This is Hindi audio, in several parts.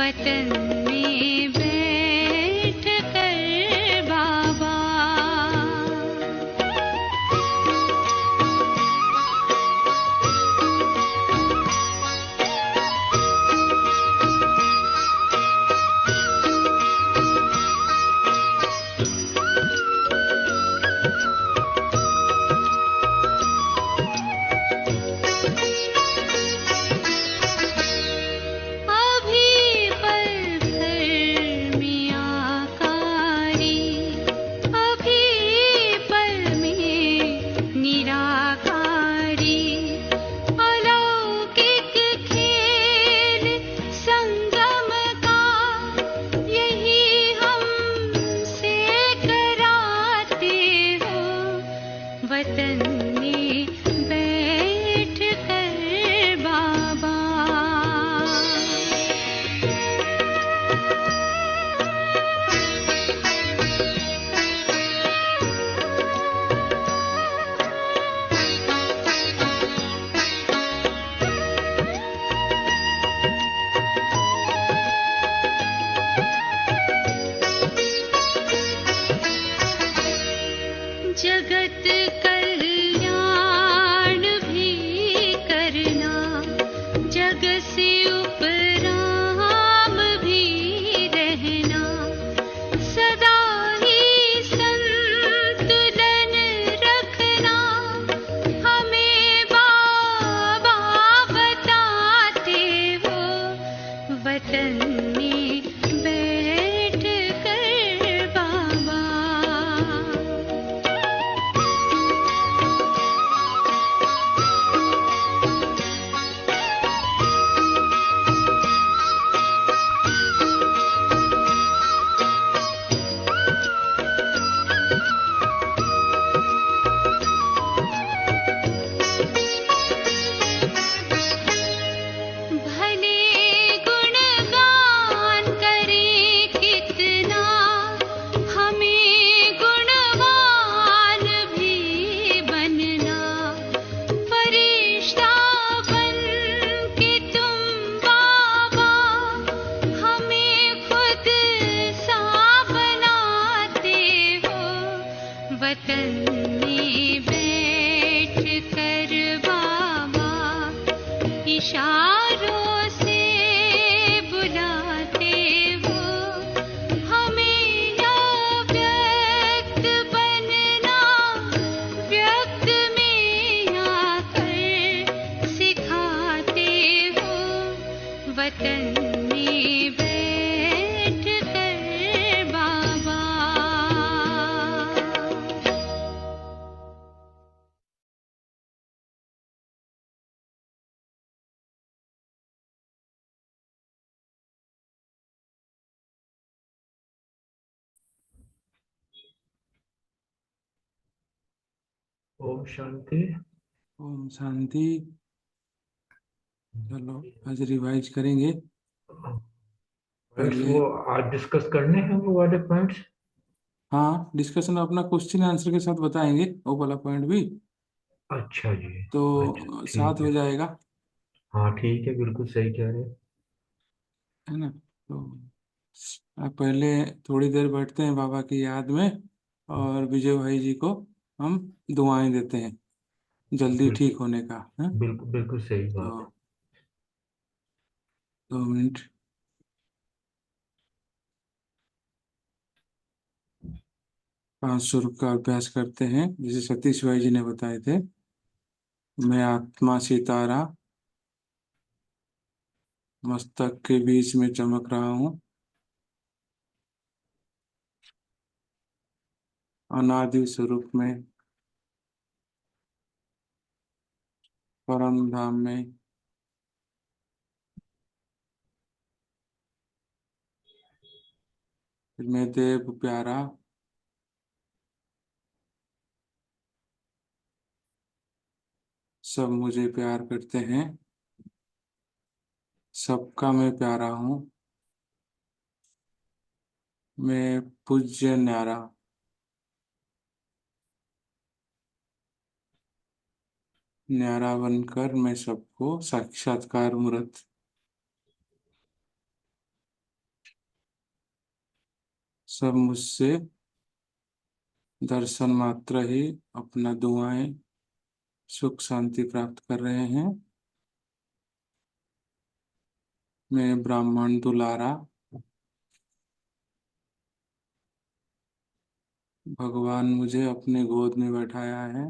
वतन में बैठ कर बाबा। अभी पल भर में आकारी, अभी पल में निराकारी, अलौकिक खेल संगम का यही हमसे कराते हो। वतन में बैठ कर बाबा। जगत कल्याण भी करना, जग से उपराम भी रहना, सदा ही संतुलन रखना, हमें बाबा बताते हो। वतन में बैठ कर बाबा। भले गुणगान करें कितना, हमें गुणवान भी बनना। फरिश्ता बन के तुम बाबा हमें खुद सा बनाते हो। वतन में बैठ कर बाबा इशारों से बुलाते हो। हमें अव्यक्त बनना, व्यक्त में आकर सिखाते हो। वतन में बैठ कर बाबा। ओम शांति। ओम शांति। चलो आज रिवाइज करेंगे। पॉइंट्स पहले वो आज डिस्कस करने हैं वो वाले पॉइंट्स। हाँ, डिस्कशन अपना क्वेश्चन आंसर के साथ बताएंगे वो वाला पॉइंट भी, अच्छा जी। अच्छा तो साथ ठीक हो है। जाएगा, हाँ ठीक है, बिल्कुल सही कह रहे हैं। है ना। तो आप पहले थोड़ी देर बैठते हैं बाबा की याद में, और विजय भाई जी को हम दुआएं देते हैं जल्दी बिल्कुल ठीक होने का, है। बिल्कुल बिल्कुल सही बात है। तो 2 मिनट। 5 स्वरूप का अभ्यास करते हैं जैसे सतीश भाई जी ने बताए थे। मैं आत्मा सितारा मस्तक के बीच में चमक रहा हूँ, अनादि स्वरूप में परम धाम में मैं देव प्यारा सब मुझे प्यार करते हैं, सबका मैं प्यारा हूँ, मैं पूज्य न्यारा न्यारा बनकर मैं सबको साक्षात्कार मूर्त सब मुझसे दर्शन मात्र ही अपना दुआएं सुख शांति प्राप्त कर रहे हैं। मैं ब्राह्मण दुलारा भगवान मुझे अपने गोद में बैठाया है,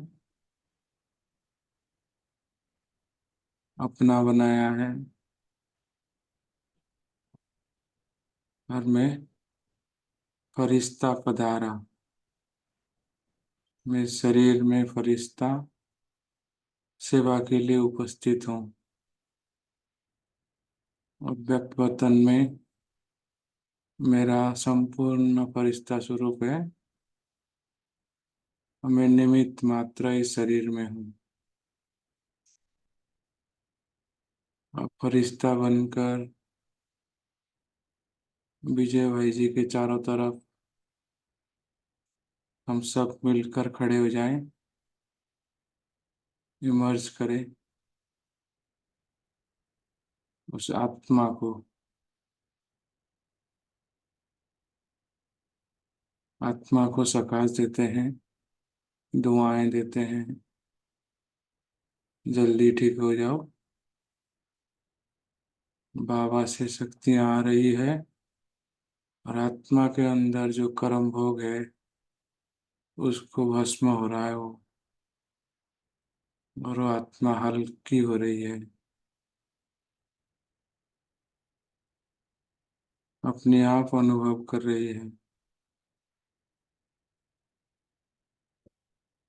अपना बनाया है, और मैं फरिश्ता पधारा। मैं शरीर में फरिश्ता सेवा के लिए उपस्थित हूँ, और व्यक्त वतन में मेरा संपूर्ण फरिश्ता स्वरूप है, और मैं निमित्त मात्र इस शरीर में हूँ। अब फरिश्ता बनकर विजय भाई जी के चारों तरफ हम सब मिलकर खड़े हो जाएं, इमर्ज करें उस आत्मा को। आत्मा को सकाश देते हैं, दुआएं देते हैं, जल्दी ठीक हो जाओ। बाबा से शक्तियां आ रही है, और आत्मा के अंदर जो कर्म भोग है उसको भस्म हो रहा है वो, और वो आत्मा हल्की हो रही है, अपने आप अनुभव कर रही है।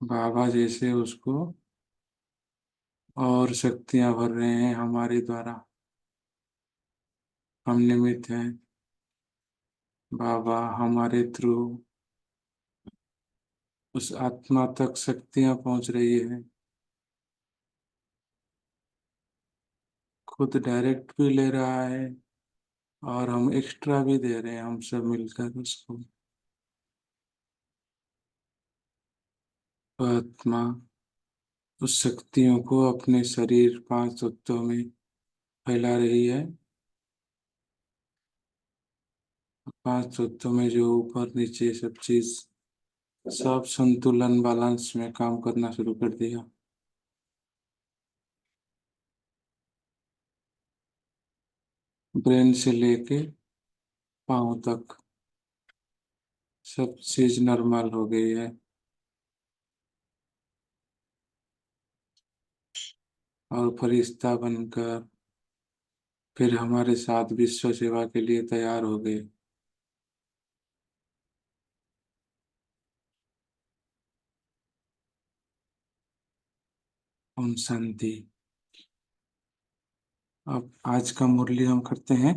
बाबा जैसे उसको और शक्तियां भर रहे हैं हमारे द्वारा। हम निमित्त हैं, बाबा हमारे थ्रू उस आत्मा तक शक्तियां पहुंच रही है। खुद डायरेक्ट भी ले रहा है, और हम एक्स्ट्रा भी दे रहे हैं, हम सब मिलकर उसको। वह आत्मा उस शक्तियों को अपने शरीर 5 तत्वों में फैला रही है। 5 तत्वों में जो ऊपर नीचे सब चीज, सब संतुलन बैलेंस में काम करना शुरू कर दिया। ब्रेन से लेके पाँव तक सब चीज नॉर्मल हो गई है, और फरिश्ता बनकर फिर हमारे साथ विश्व सेवा के लिए तैयार हो गए। ओम शांति। अब आज का मुरली हम करते हैं।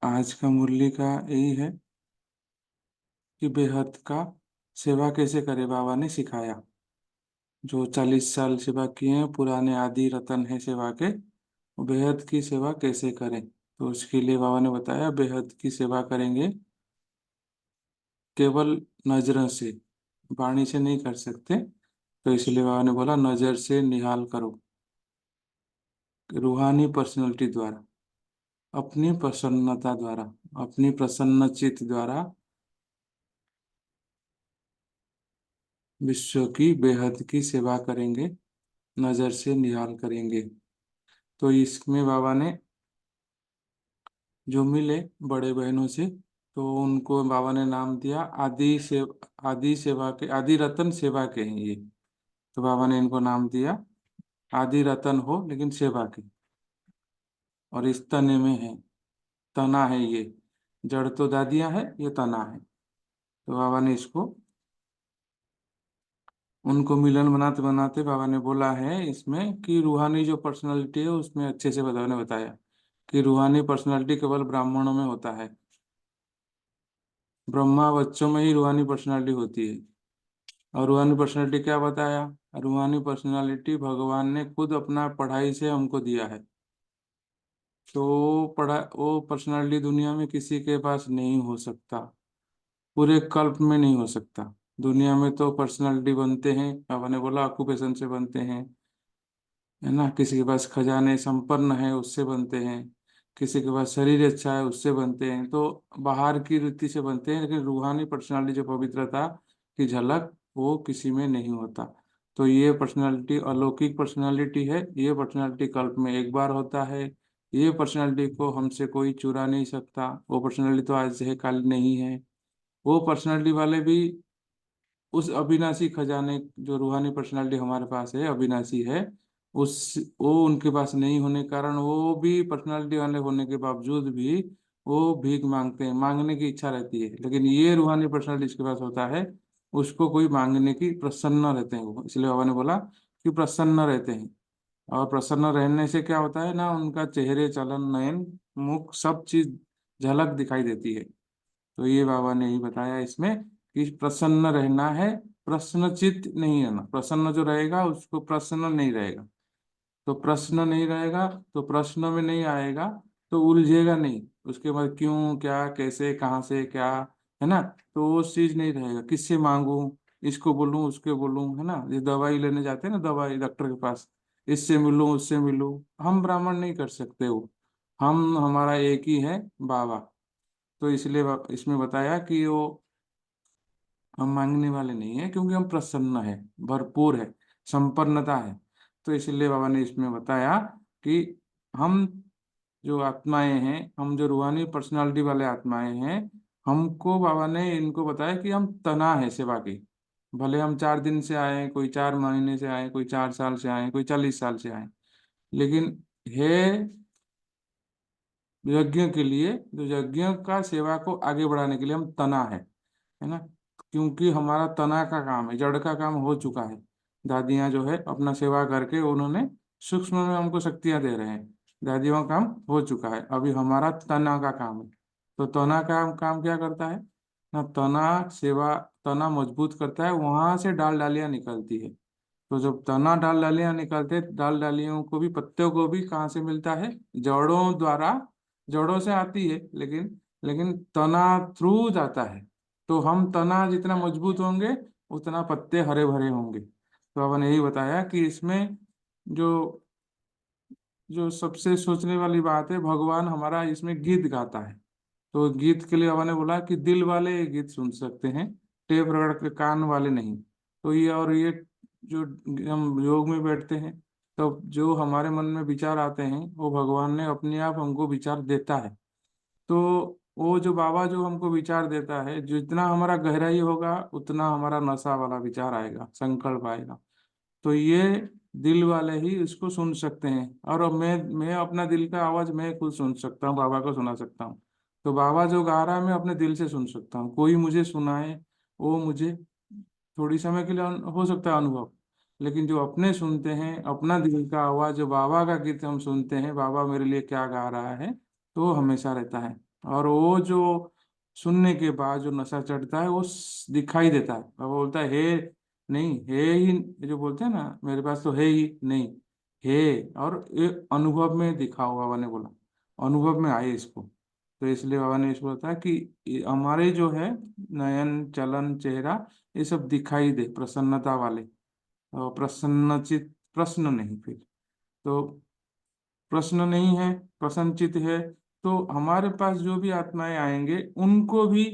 आज का मुरली का यही है कि बेहद का सेवा कैसे करे। बाबा ने सिखाया, जो 40 साल सेवा किए हैं, पुराने आदि रतन है सेवा के, वो बेहद की सेवा कैसे करें। तो उसके लिए बाबा ने बताया बेहद की सेवा करेंगे केवल नजरों से, वाणी से नहीं कर सकते। तो इसलिए बाबा ने बोला नजर से निहाल करो, रूहानी पर्सनैलिटी द्वारा, अपनी प्रसन्नता द्वारा, अपनी प्रसन्न चित्त द्वारा विश्व की बेहद की सेवा करेंगे, नजर से निहाल करेंगे। तो इसमें बाबा ने जो मिले बड़े बहनों से, तो उनको बाबा ने नाम दिया आदि सेवा के, आदि रतन सेवा के हैं ये। तो बाबा ने इनको नाम दिया आदि रतन हो लेकिन सेवा के, और इस तने में है, तना है ये। जड़ तो दादियां है, ये तना है। तो बाबा ने इसको, उनको मिलन बनाते बनाते बाबा ने बोला है इसमें कि रूहानी जो पर्सनालिटी है उसमें अच्छे से बाबा ने बताया कि रूहानी पर्सनालिटी केवल ब्राह्मणों में होता है, ब्रह्मा बच्चों में ही रूहानी पर्सनालिटी होती है। और रूहानी पर्सनालिटी क्या बताया, रूहानी पर्सनालिटी भगवान ने खुद अपना पढ़ाई से हमको दिया है। तो पढ़ा वो पर्सनालिटी दुनिया में किसी के पास नहीं हो सकता, पूरे कल्प में नहीं हो सकता। दुनिया में तो पर्सनालिटी बनते हैं, बाबा ने बोला ऑक्यूपेशन से बनते हैं, है ना। किसी के पास खजाने संपन्न है उससे बनते हैं, किसी के पास शरीर अच्छा है उससे बनते हैं, तो बाहर की वृत्ति से बनते हैं, लेकिन रूहानी पर्सनालिटी जो पवित्रता की झलक वो किसी में नहीं होता। तो ये पर्सनालिटी अलौकिक पर्सनालिटी है। ये पर्सनालिटी कल्प में एक बार होता है। ये पर्सनालिटी को हमसे कोई चुरा नहीं सकता। वो पर्सनालिटी तो आज है कल नहीं है। वो पर्सनालिटी वाले भी उस अविनाशी खजाने, जो रूहानी पर्सनालिटी हमारे पास है अविनाशी है, उस वो उनके पास नहीं होने के कारण वो भी पर्सनालिटी वाले होने के बावजूद भी वो भीख मांगते हैं, मांगने की इच्छा रहती है। लेकिन ये रूहानी पर्सनालिटी जिसके पास होता है उसको कोई मांगने की प्रसन्न रहते हैं वो, इसलिए बाबा ने बोला कि प्रसन्न रहते हैं। और प्रसन्न रहने से क्या होता है ना, उनका चेहरे, चलन, नयन, मुख सब चीज झलक दिखाई देती है। तो ये बाबा ने ही बताया इसमें कि प्रसन्न रहना है, प्रश्नचित नहीं रहना। प्रसन्न जो रहेगा उसको प्रश्न नहीं रहेगा, तो प्रश्न नहीं रहेगा तो प्रश्न में नहीं आएगा, तो उलझेगा नहीं। उसके बाद क्यों, क्या, कैसे, कहाँ से, क्या, है ना, तो वो चीज नहीं रहेगा। किससे मांगू, इसको बोलूं, उसके बोलूं, है ना। ये दवाई लेने जाते हैं ना, दवाई डॉक्टर के पास, इससे मिलूं, उससे मिलूं। हम ब्राह्मण नहीं कर सकते वो, हम हमारा एक ही है बाबा। तो इसलिए इसमें बताया कि वो हम मांगने वाले नहीं है, क्योंकि हम प्रसन्न है, भरपूर है, संपन्नता है। तो इसलिए बाबा ने इसमें बताया कि हम जो आत्माएं हैं, हम जो रूहानी पर्सनालिटी वाले आत्माएं हैं, हमको बाबा ने इनको बताया कि हम तना है सेवा की। भले हम 4 दिन से आए, कोई 4 महीने से आए, कोई 4 साल से आए, कोई 40 साल से आए, लेकिन है यज्ञ के लिए, जो यज्ञ का सेवा को आगे बढ़ाने के लिए हम तना है ना। क्योंकि हमारा तना का काम है, जड़ का काम हो चुका है। दादियाँ जो है अपना सेवा करके उन्होंने सूक्ष्म में हमको शक्तियाँ दे रहे हैं। दादियों का काम हो चुका है, अभी हमारा तना का काम है। तो तना का काम क्या करता है ना, तना सेवा, तना मजबूत करता है, वहां से डाल डालियाँ निकलती है। तो जब तना डाल डालियाँ निकलते, डाल डालियों को भी, पत्तों को भी कहाँ से मिलता है, जड़ों द्वारा। जड़ों से आती है, लेकिन तना थ्रू जाता है। तो हम तना जितना मजबूत होंगे उतना पत्ते हरे भरे होंगे। तो अब ने यही बताया कि इसमें जो जो सबसे सोचने वाली बात है, भगवान हमारा इसमें गीत गाता है। तो गीत के लिए बाबा ने बोला कि दिल वाले ये गीत सुन सकते हैं, टेप रगड़ के कान वाले नहीं। तो ये, और ये जो हम योग में बैठते हैं, तो जो हमारे मन में विचार आते हैं वो भगवान ने अपने आप हमको विचार देता है। तो वो जो बाबा जो हमको विचार देता है, जितना हमारा गहराई होगा उतना हमारा नशा वाला विचार आएगा, संकल्प आएगा। तो ये दिल वाले ही इसको सुन सकते हैं। और अब मैं अपना दिल का आवाज मैं खुद सुन सकता हूँ, बाबा को सुना सकता हूँ। तो बाबा जो गा रहा है मैं अपने दिल से सुन सकता हूँ। कोई मुझे सुनाए, वो मुझे थोड़ी समय के लिए हो सकता है अनुभव, लेकिन जो अपने सुनते हैं, अपना दिल का आवाज, जो बाबा का गीत हम सुनते हैं, बाबा मेरे लिए क्या गा रहा है, तो वो हमेशा रहता है। और वो जो सुनने के बाद जो नशा चढ़ता है वो दिखाई देता है। बाबा बोलता है, हे नहीं, है ही, जो बोलते हैं ना मेरे पास तो है ही नहीं, है। और ये अनुभव में दिखाओ, बाबा ने बोला, अनुभव में आए इसको। तो इसलिए बाबा ने इसको बताया कि हमारे जो है नयन, चलन, चेहरा, ये सब दिखाई दे प्रसन्नता वाले, और प्रसन्नचित, प्रश्न नहीं फिर। तो प्रश्न नहीं है, प्रसन्नचित है, तो हमारे पास जो भी आत्माएं आएंगे उनको भी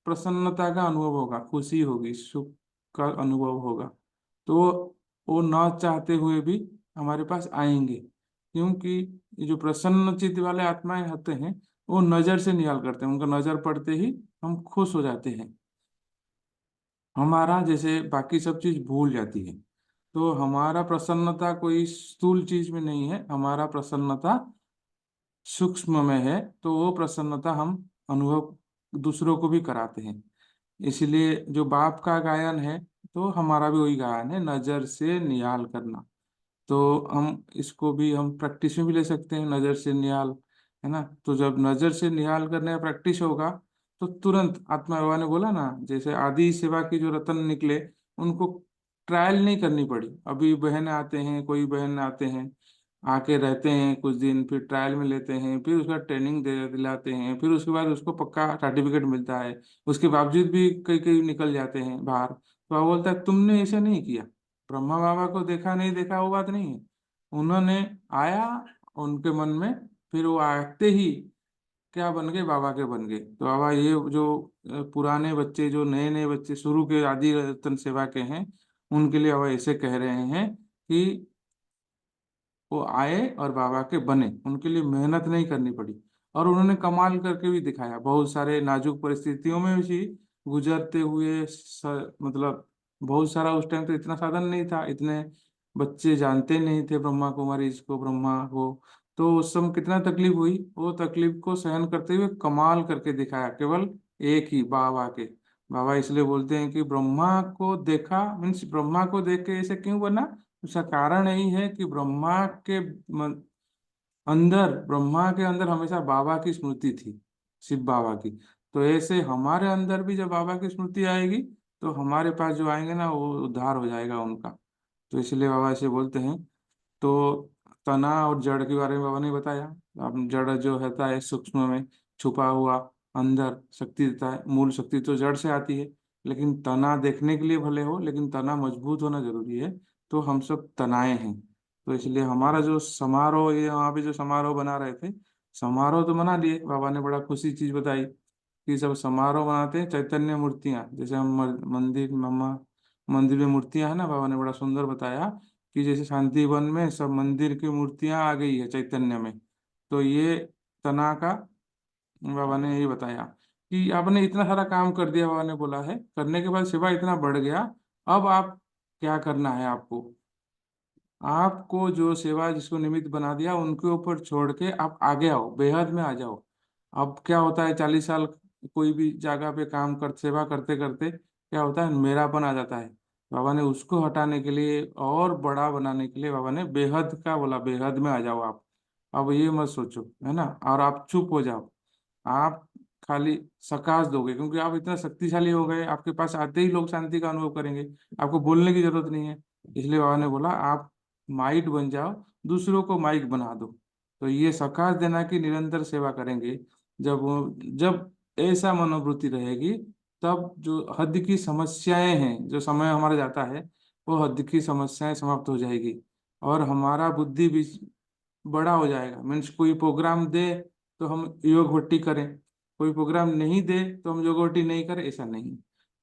प्रसन्नता का अनुभव होगा, खुशी होगी, सुख का अनुभव होगा। तो वो ना चाहते हुए भी हमारे पास आएंगे, क्योंकि ये जो प्रसन्नचित वाले आत्माएं होते हैं वो नजर से निहाल करते हैं, उनका नजर पड़ते ही हम खुश हो जाते हैं। हमारा जैसे बाकी सब चीज भूल जाती है। तो हमारा प्रसन्नता कोई स्थूल चीज में नहीं है, हमारा प्रसन्नता सूक्ष्म में है। तो वो प्रसन्नता हम अनुभव दूसरों को भी कराते हैं। इसलिए जो बाप का गायन है, तो हमारा भी वही गायन है, नजर से निहाल करना। तो हम इसको भी हम प्रैक्टिस में भी ले सकते हैं, नजर से निहाल, है ना। तो जब नजर से निहाल करने का प्रैक्टिस होगा तो तुरंत, आत्मा बाबा ने बोला ना, जैसे आदि सेवा की जो रतन निकले, उनको ट्रायल नहीं करनी पड़ी। अभी बहन आते हैं, कोई बहन आते हैं, आके रहते हैं कुछ दिन, फिर ट्रायल में लेते हैं, फिर उसका ट्रेनिंग दे दिलाते हैं, फिर उसके बाद उसको पक्का सर्टिफिकेट मिलता है। उसके बावजूद भी कई कई निकल जाते हैं बाहर। तो वो बोलता है तुमने ऐसा नहीं किया। ब्रह्मा बाबा को देखा नहीं देखा वो बात नहीं है, उन्होंने आया, उनके मन में फिर वो आते ही क्या बन गए, बाबा के बन गए। तो बाबा ये जो पुराने बच्चे, जो नए नए बच्चे शुरू के आदि रतन सेवा के हैं, उनके लिए बाबा ऐसे कह रहे हैं कि वो आए और बाबा के बने, उनके लिए मेहनत नहीं करनी पड़ी। और उन्होंने कमाल करके भी दिखाया, बहुत सारे नाजुक परिस्थितियों में भी गुजरते हुए मतलब बहुत सारा, उस टाइम तो इतना साधन नहीं था, इतने बच्चे जानते नहीं थे ब्रह्मा कुमारी इसको, ब्रह्मा को। तो उस समय कितना तकलीफ हुई, वो तकलीफ को सहन करते हुए कमाल करके दिखाया, केवल एक ही बाबा के। बाबा इसलिए बोलते हैं कि ब्रह्मा को देखा मीन्स ब्रह्मा को देख के ऐसे क्यों बना। उसका कारण यही है कि ब्रह्मा के अंदर हमेशा बाबा की स्मृति थी, शिव बाबा की। तो ऐसे हमारे अंदर भी जब बाबा की स्मृति आएगी, तो हमारे पास जो आएंगे ना, वो उद्धार हो जाएगा उनका। तो इसलिए बाबा ऐसे बोलते हैं। तो तना और जड़ के बारे में बाबा ने बताया। अब जड़ जो होता है सूक्ष्म में छुपा हुआ, अंदर शक्ति देता है, मूल शक्ति तो जड़ से आती है। लेकिन तना देखने के लिए भले हो, लेकिन तना मजबूत होना जरूरी है। तो हम सब तनाए हैं। तो इसलिए हमारा जो समारोह, ये वहाँ पे जो समारोह बना रहे थे, समारोह तो बना लिए, बाबा ने बड़ा खुशी चीज बताई कि सब समारोह बनाते हैं, चैतन्य मूर्तियां, जैसे हम मंदिर में मूर्तियां है ना, बाबा ने बड़ा सुंदर बताया कि जैसे शांति वन में सब मंदिर की मूर्तियां आ गई है चैतन्य में। तो ये तना का बाबा ने यही बताया कि आपने इतना सारा काम कर दिया, बाबा ने बोला है, करने के बाद सेवा इतना बढ़ गया, अब आप क्या करना है आपको। आपको जो सेवा जिसको निमित्त बना दिया, उनके ऊपर छोड़ के आप आगे आओ, बेहद में आ जाओ। अब क्या होता है, 40 साल कोई भी जगह पे काम कर सेवा करते करते क्या होता है, मेरापन आ जाता है। बाबा ने उसको हटाने के लिए और बड़ा बनाने के लिए बाबा ने बेहद का बोला, बेहद में आ जाओ आप। अब ये मत सोचो, है ना, और आप चुप हो जाओ। आप खाली सकाश दोगे, क्योंकि आप इतना शक्तिशाली हो गए, आपके पास आते ही लोग शांति का अनुभव करेंगे, आपको बोलने की जरूरत नहीं है। इसलिए बाबा ने बोला आप माइट बन जाओ, दूसरों को माइक बना दो। तो ये सकाश देना की निरंतर सेवा करेंगे, जब ऐसा मनोवृत्ति रहेगी, तब जो हद की समस्याएं हैं, जो समय हमारा जाता है, वो हद की समस्याएं समाप्त हो जाएगी। और हमारा बुद्धि भी बड़ा हो जाएगा। मीन्स कोई प्रोग्राम दे तो हम योग भट्टी करें, कोई प्रोग्राम नहीं दे तो हम योग भट्टी नहीं करें, ऐसा नहीं।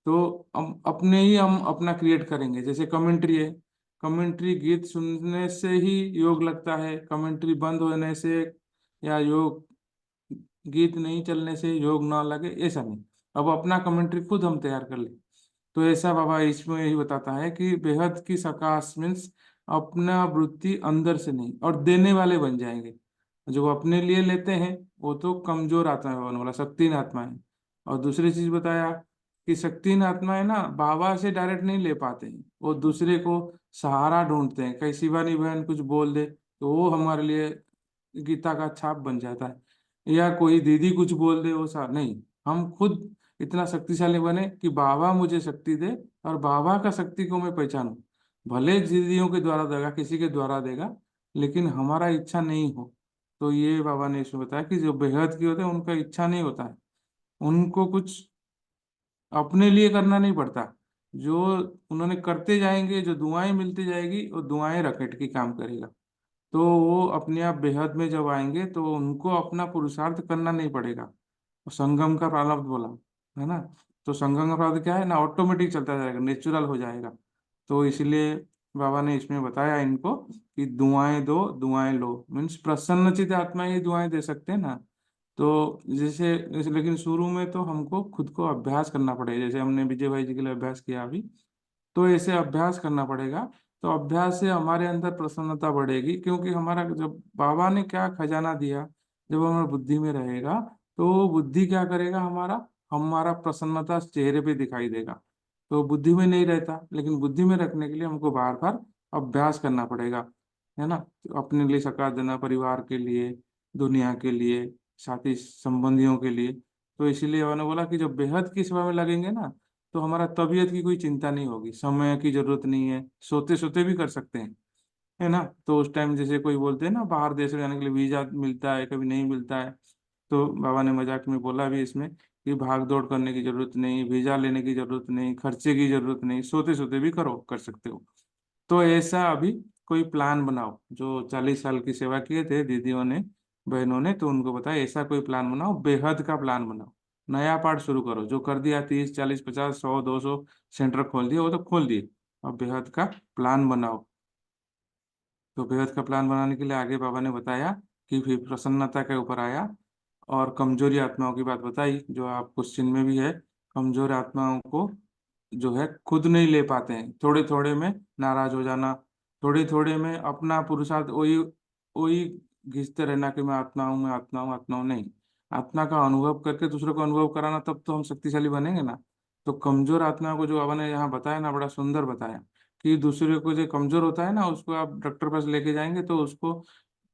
तो हम अपना क्रिएट करेंगे। जैसे कमेंट्री है, कमेंट्री गीत सुनने से ही योग लगता है, कमेंट्री बंद होने से या योग गीत नहीं चलने से योग ना लगे, ऐसा नहीं। अब अपना कमेंट्री खुद हम तैयार कर ले। तो ऐसा बाबा इसमें यही बताता है कि बेहद की सकाश मीन्स अपना वृत्ति अंदर से नहीं, और देने वाले बन जाएंगे। जो वो अपने लिए लेते हैं वो तो कमजोर आत्मा है, होने वाला शक्तिहीन आत्मा है। और दूसरी चीज बताया कि शक्तिहीन आत्मा है ना, बाबा से डायरेक्ट नहीं ले पाते हैं, वो दूसरे को सहारा ढूंढते हैं। कहीं शिवानी बहन कुछ बोल दे तो वो हमारे लिए गीता का छाप बन जाता है, या कोई दीदी कुछ बोल दे वो सा नहीं। हम खुद इतना शक्तिशाली बने कि बाबा मुझे शक्ति दे, और बाबा का शक्ति को मैं पहचानूं। भले दीदियों के द्वारा देगा, किसी के द्वारा देगा, लेकिन हमारा इच्छा नहीं हो। तो ये बाबा ने इसमें बताया कि जो बेहद की होते हैं उनका इच्छा नहीं होता है, उनको कुछ अपने लिए करना नहीं पड़ता। जो उन्होंने करते जाएंगे, जो दुआएं मिलती जाएगी, वो दुआएं रकेट की काम करेगा। तो वो अपने आप बेहद में जब आएंगे तो उनको अपना पुरुषार्थ करना नहीं पड़ेगा। और संगम का प्रारब्ध बोला है ना, तो संगम का प्रारब्ध क्या है ना, ऑटोमेटिक चलता जाएगा, नेचुरल हो जाएगा। तो इसलिए बाबा ने इसमें बताया इनको कि दुआएं दो दुआएं लो, मीन्स प्रसन्नचित्त आत्मा ही दुआएं दे सकते हैं ना। तो जैसे लेकिन शुरू में तो हमको खुद को अभ्यास करना पड़ेगा, जैसे हमने विजय भाई जी के लिए अभ्यास किया अभी। तो ऐसे अभ्यास करना पड़ेगा। तो अभ्यास से हमारे अंदर प्रसन्नता बढ़ेगी, क्योंकि हमारा जब बाबा ने क्या खजाना दिया, जब हमारा बुद्धि में रहेगा, तो वो बुद्धि क्या करेगा, हमारा हमारा प्रसन्नता चेहरे पे दिखाई देगा। तो बुद्धि में नहीं रहता, लेकिन बुद्धि में रखने के लिए हमको बार बार अभ्यास करना पड़ेगा, है ना। तो अपने लिए सका देना, परिवार के लिए, दुनिया के लिए, साथी संबंधियों के लिए। तो इसीलिए उन्होंने बोला कि जब बेहद की सेवा में लगेंगे ना, तो हमारा तबीयत की कोई चिंता नहीं होगी, समय की जरूरत नहीं है, सोते सोते भी कर सकते हैं, है ना। तो उस टाइम जैसे कोई बोलते हैं ना, बाहर देश में जाने के लिए वीजा मिलता है, कभी नहीं मिलता है। तो बाबा ने मजाक में बोला भी इसमें कि भाग दौड़ करने की जरूरत नहीं, वीजा लेने की जरूरत नहीं, खर्चे की जरूरत नहीं, सोते सोते भी करो, कर सकते हो। तो ऐसा अभी कोई प्लान बनाओ। जो 40 साल की सेवा किए थे दीदियों ने, बहनों ने, तो उनको बताया ऐसा कोई प्लान बनाओ, बेहद का प्लान बनाओ, नया पार्ट शुरू करो। जो कर दिया 30 40 50 100 200 सेंटर खोल दिए, वो तो खोल दिए, अब बेहद का प्लान बनाओ। तो बेहद का प्लान बनाने के लिए आगे बाबा ने बताया कि फिर प्रसन्नता के ऊपर आया और कमजोरी आत्माओं की बात बताई, जो आप क्वेश्चन में भी है। कमजोर आत्माओं को जो है खुद नहीं ले पाते हैं, थोड़े थोड़े में नाराज हो जाना, थोड़े थोड़े में अपना पुरुषार्थ वही वही घिसते रहना कि मैं आत्मा हूँ, मैं आत्मा हूँ, आत्मा हूँ। नहीं, आत्मा का अनुभव करके दूसरों को अनुभव कराना, तब तो हम शक्तिशाली बनेंगे ना। तो कमजोर आत्मा को जो बाबा ने यहाँ बताया ना, बड़ा सुंदर बताया कि दूसरे को जो कमजोर होता है ना, उसको आप डॉक्टर पास लेके जाएंगे तो उसको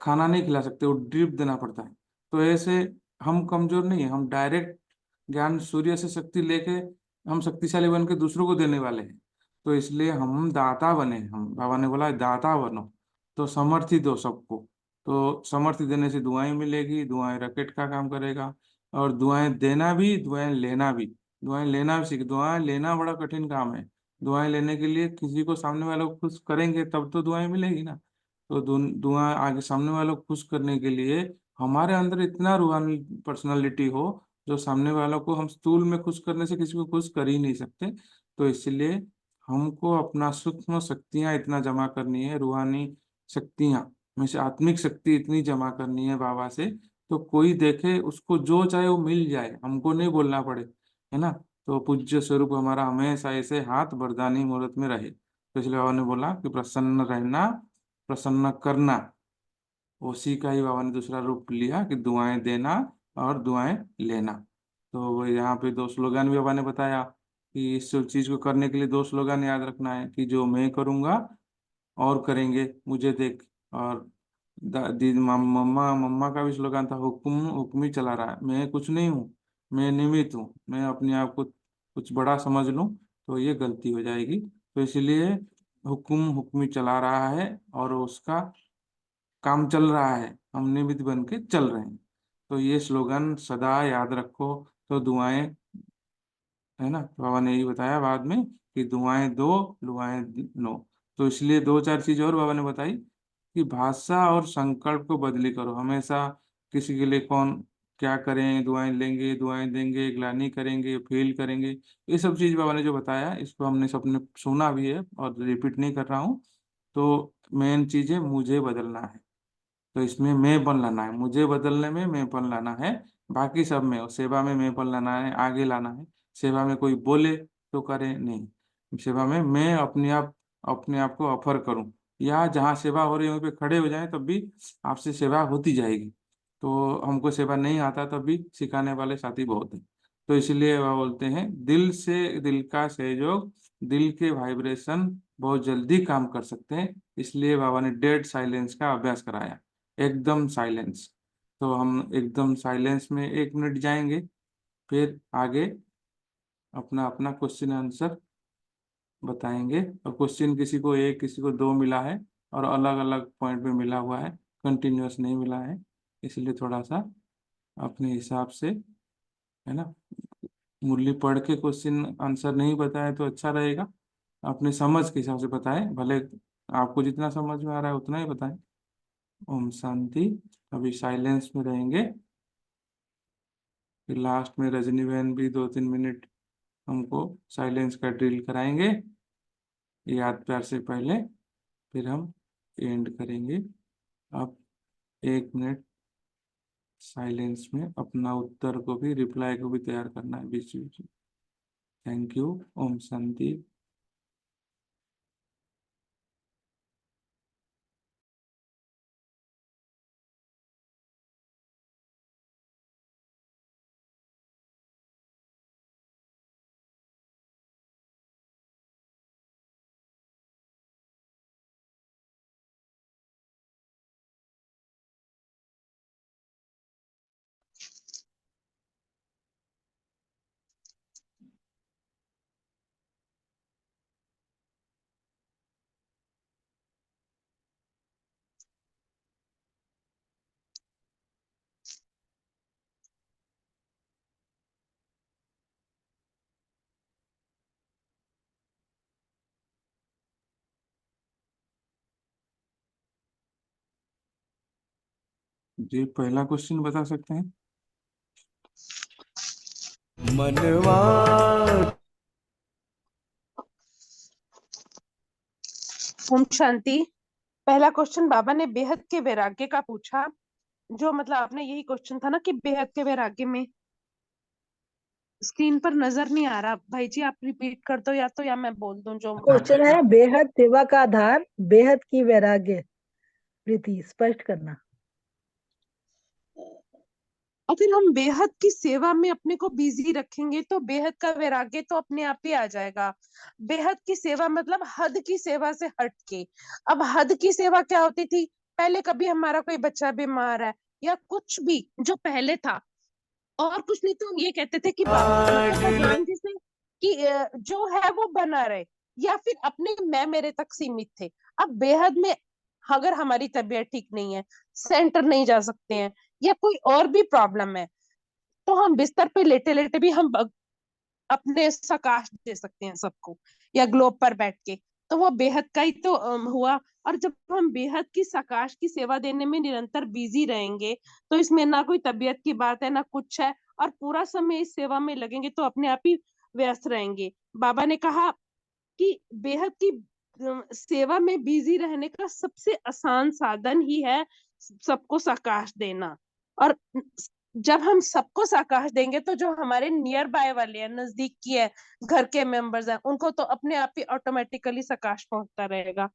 खाना नहीं खिला सकते, वो ड्रिप देना पड़ता है। तो ऐसे हम कमजोर नहीं है, हम डायरेक्ट ज्ञान सूर्य से शक्ति लेके हम शक्तिशाली बन के दूसरों को देने वाले हैं। तो इसलिए हम दाता बने, हम बाबा ने बोला दाता बनो, तो समर्थी दो सबको। तो समर्थी देने से दुआएं मिलेगी, दुआएं रकेट का काम करेगा। और दुआएं देना भी, दुआएं लेना भी। दुआएं लेना भी सीख, दुआएं लेना बड़ा कठिन काम है। दुआएं लेने के लिए किसी को, सामने वालों को खुश करेंगे तब तो दुआएं मिलेगी ना। तो दुआ आगे सामने वालों को खुश करने के लिए हमारे अंदर इतना रूहानी पर्सनालिटी हो, जो सामने वालों को हम स्थूल में खुश करने से किसी को खुश कर ही नहीं सकते। तो इसलिए हमको अपना सूक्ष्म शक्तियां इतना जमा करनी है, रूहानी शक्तियां में से आत्मिक शक्ति इतनी जमा करनी है बाबा से, तो कोई देखे उसको जो चाहे वो मिल जाए, हमको नहीं बोलना पड़े, है ना। तो पूज्य स्वरूप हमारा हमेशा ऐसे हाथ वरदानी मुहूर्त में रहे। तो इसलिए बाबा ने बोला कि प्रसन्न रहना, प्रसन्न करना, उसी का ही बाबा ने दूसरा रूप लिया कि दुआएं देना और दुआएं लेना। तो वो यहाँ पे दो स्लोगन भी बाबा ने बताया कि इस चीज को करने के लिए दो स्लोगन याद रखना है कि जो मैं करूंगा और करेंगे मुझे देख। और दादी मम्मा मम्मा का भी स्लोगन था, हुक्म हुक्म ही चला रहा है, मैं कुछ नहीं हूँ, मैं निमित्त हूँ। मैं अपने आप को कुछ बड़ा समझ लूँ तो ये गलती हो जाएगी। तो इसलिए हुक्म हुक्म ही चला रहा है और उसका काम चल रहा है, हम निमित्त बन के चल रहे हैं। तो ये स्लोगन सदा याद रखो। तो दुआएं, है ना, बाबा ने यही बताया बाद में कि दुआएं दो, दुआएं लो। तो इसलिए दो चार चीज और बाबा ने बताई कि भाषा और संकल्प को बदली करो हमेशा। किसी के लिए कौन क्या करें, दुआएं लेंगे, दुआएं देंगे, ग्लानि करेंगे, फील करेंगे, ये सब चीज बाबा ने जो बताया, इसको हमने सबने सुना भी है और रिपीट नहीं कर रहा हूँ। तो मेन चीज है मुझे बदलना है। तो इसमें मैंपन लाना है, मुझे बदलने में मैंपन लाना है। बाकी सब में, सेवा में मैंपन लाना है, आगे लाना है। सेवा में कोई बोले तो करे नहीं, सेवा में मैं अपने आप को ऑफर करूं, या जहाँ सेवा हो रही है वहीं पे खड़े हो जाए तब भी आपसे सेवा होती जाएगी। तो हमको सेवा नहीं आता तब भी सिखाने वाले साथी बहुत हैं। तो इसलिए वह बोलते हैं दिल से दिल का सहयोग, दिल के वाइब्रेशन बहुत जल्दी काम कर सकते हैं। इसलिए बाबा ने डेड साइलेंस का अभ्यास कराया, एकदम साइलेंस। तो हम एकदम साइलेंस में 1 मिनट जाएंगे, फिर आगे अपना अपना क्वेश्चन आंसर बताएंगे। और क्वेश्चन किसी को एक, किसी को दो मिला है और अलग अलग पॉइंट पे मिला हुआ है, कंटिन्यूअस नहीं मिला है। इसलिए थोड़ा सा अपने हिसाब से, है ना, मुरली पढ़ के क्वेश्चन आंसर नहीं बताए तो अच्छा रहेगा। अपने समझ के हिसाब से बताएं, भले आपको जितना समझ में आ रहा है उतना ही बताएं। ओम शांति। अभी साइलेंस में रहेंगे, फिर लास्ट में रजनी बहन भी 2 3 मिनट हमको साइलेंस का ड्रिल कराएंगे याद प्यार से पहले, फिर हम एंड करेंगे। अब 1 मिनट साइलेंस में अपना उत्तर को भी, रिप्लाई को भी तैयार करना है बीच बीच में। Thank you. ओम शांति। जी पहला क्वेश्चन बता सकते हैं? मनवा ओम शांति। पहला क्वेश्चन बाबा ने बेहद के वैराग्य का पूछा, जो मतलब आपने यही क्वेश्चन था ना कि बेहद के वैराग्य में। स्क्रीन पर नजर नहीं आ रहा भाई जी, आप रिपीट कर दो या मैं बोल दूं जो क्वेश्चन है बेहद सेवा का आधार बेहद की वैराग्य प्रीति स्पष्ट करना। अगर हम बेहद की सेवा में अपने को बिजी रखेंगे तो बेहद का वैराग्य तो अपने आप ही आ जाएगा। बेहद की सेवा मतलब हद की सेवा से हट के। अब हद की सेवा क्या होती थी? पहले कभी हमारा कोई बच्चा बीमार है या कुछ भी जो पहले था, और कुछ नहीं तो हम ये कहते थे कि मतलब भगवान जी से कि जो है वो बना रहे, या फिर अपने मैं मेरे तक सीमित थे। अब बेहद में अगर हमारी तबीयत ठीक नहीं है, सेंटर नहीं जा सकते हैं, या कोई और भी प्रॉब्लम है, तो हम बिस्तर पे लेटे लेटे भी हम अपने सकाश दे सकते हैं सबको, या ग्लोब पर बैठ के। तो वो बेहद का ही तो हुआ। और जब हम बेहद की सकाश की सेवा देने में निरंतर बिजी रहेंगे, तो इसमें ना कोई तबीयत की बात है ना कुछ है, और पूरा समय इस सेवा में लगेंगे तो अपने आप ही व्यस्त रहेंगे। बाबा ने कहा कि बेहद की सेवा में बिजी रहने का सबसे आसान साधन ही है सबको साकाश देना। और जब हम सबको साकाश देंगे तो जो हमारे नियर बाय वाले हैं, नजदीक की है, घर के मेंबर्स हैं, उनको तो अपने आप ही ऑटोमेटिकली साकाश पहुंचता रहेगा।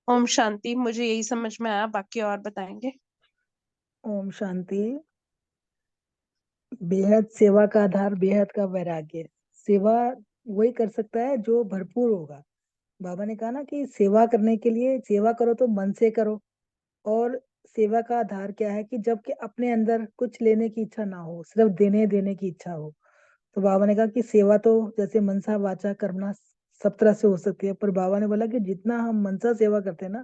ओम शांति। मुझे यही समझ में आया, बाकी और बताएंगे। ओम शांति। बेहद सेवा का आधार बेहद का वैराग्य। सेवा वही कर सकता है जो भरपूर होगा। बाबा ने कहा ना कि सेवा करने के लिए सेवा करो तो मन से करो। और सेवा का आधार क्या है कि जबकि अपने अंदर कुछ लेने की इच्छा ना हो, सिर्फ देने देने की इच्छा हो। तो बाबा ने कहा कि सेवा तो जैसे मनसा वाचा कर्मणा सब तरह से हो सकती है, पर बाबा ने बोला कि जितना हम मनसा सेवा करते हैं ना,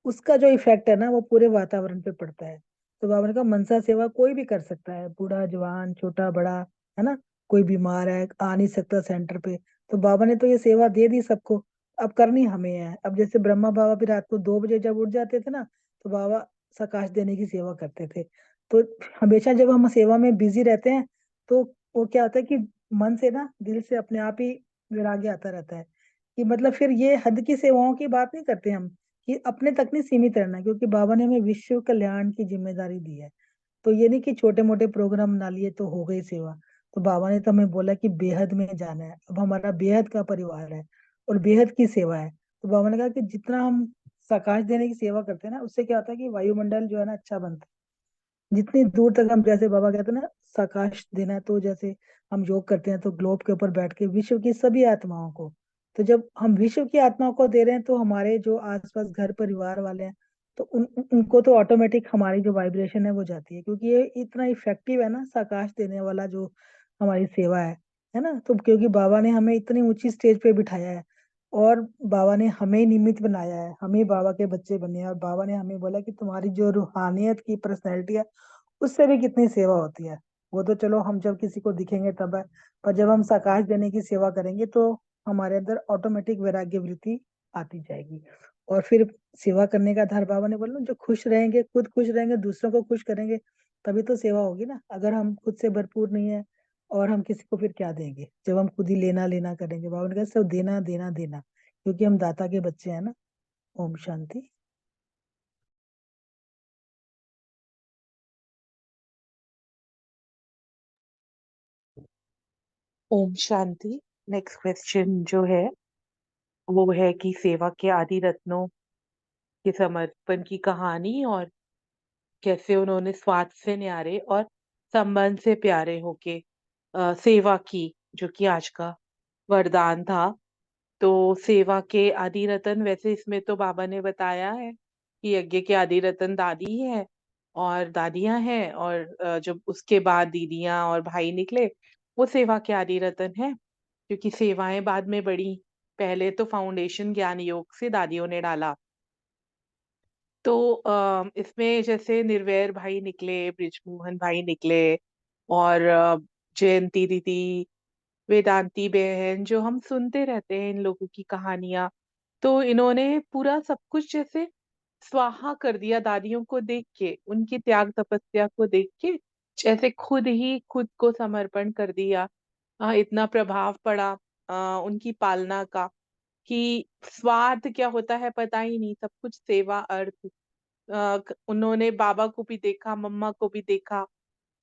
उसका जो इफेक्ट है ना वो पूरे वातावरण पे पड़ता है। तो बाबा ने कहा मनसा सेवा कोई भी कर सकता है, बूढ़ा जवान छोटा बड़ा, है ना। कोई बीमार है आ नहीं सकता सेंटर पे, तो बाबा ने तो ये सेवा दे दी सबको। अब करनी हमें है। अब जैसे ब्रह्मा बाबा भी रात को 2 बजे जब उठ जाते थे ना, तो बाबा सकाश देने की सेवा करते थे। तो हमेशा जब हम सेवा में बिजी रहते हैं, तो वो क्या होता है कि मन से ना दिल से अपने आप ही वैराग्य आता रहता है। कि मतलब फिर ये हद की सेवाओं की बात नहीं करते हम, कि अपने तक नहीं सीमित रहना, क्योंकि बाबा ने हमें विश्व कल्याण की जिम्मेदारी दी है। तो ये नहीं कि छोटे मोटे प्रोग्राम बना लिए तो हो गई सेवा। तो बाबा ने तो हमें बोला कि बेहद में जाना है। अब हमारा बेहद का परिवार है और बेहद की सेवा है। तो बाबा ने कहा कि जितना हम सकाश देने की सेवा करते हैं ना, उससे क्या होता है कि वायुमंडल जो है ना अच्छा बनता है। जितनी दूर तक हम, जैसे बाबा कहते हैं ना सकाश देना है, तो जैसे हम योग करते हैं तो ग्लोब के ऊपर बैठ के विश्व की सभी आत्माओं को, तो जब हम विश्व की आत्माओं को दे रहे हैं तो हमारे जो आसपास घर परिवार वाले हैं, तो उनको तो ऑटोमेटिक हमारी जो वाइब्रेशन है वो जाती है, क्योंकि ये इतना इफेक्टिव है ना सकाश देने वाला जो हमारी सेवा है ना। तो क्योंकि बाबा ने हमें इतनी ऊंची स्टेज पे बिठाया है, और बाबा ने हमें निमित्त बनाया है, हम ही बाबा के बच्चे बने हैं, और बाबा ने हमें बोला कि तुम्हारी जो रूहानियत की पर्सनैलिटी है उससे भी कितनी सेवा होती है। वो तो चलो हम जब किसी को दिखेंगे तब है, पर जब हम सकाश देने की सेवा करेंगे तो हमारे अंदर ऑटोमेटिक वैराग्य वृत्ति आती जाएगी। और फिर सेवा करने का आधार बाबा ने बोला जो खुश रहेंगे, खुद खुश रहेंगे, दूसरों को खुश करेंगे, तभी तो सेवा होगी ना। अगर हम खुद से भरपूर नहीं है और हम किसी को फिर क्या देंगे, जब हम खुद ही लेना लेना करेंगे। बाबा ने कहा सब देना देना देना, क्योंकि हम दाता के बच्चे हैं ना। ओम शांति। ओम शांति। नेक्स्ट क्वेश्चन जो है वो है कि सेवा के आदि रत्नों के समर्पण की कहानी, और कैसे उन्होंने स्वार्थ से न्यारे और संबंध से प्यारे होके सेवा की, जो कि आज का वरदान था। तो सेवा के आदि रतन, वैसे इसमें तो बाबा ने बताया है कि यज्ञ के आदि रतन दादी है और दादियां हैं, और जब उसके बाद दीदियां और भाई निकले, वो सेवा के आदि रतन है, क्योंकि सेवाएं बाद में बढ़ी। पहले तो फाउंडेशन ज्ञान योग से दादियों ने डाला। तो इसमें जैसे निर्वैर भाई निकले, ब्रिजमोहन भाई निकले, और जयंती दीदी, वेदांती बहन, जो हम सुनते रहते हैं इन लोगों की कहानियां। तो इन्होंने पूरा सब कुछ जैसे स्वाहा कर दिया दादियों को देख के, उनकी त्याग तपस्या को देख के, जैसे खुद ही खुद को समर्पण कर दिया। इतना प्रभाव पड़ा उनकी पालना का कि स्वार्थ क्या होता है पता ही नहीं, सब कुछ सेवा अर्थ। उन्होंने बाबा को भी देखा, मम्मा को भी देखा।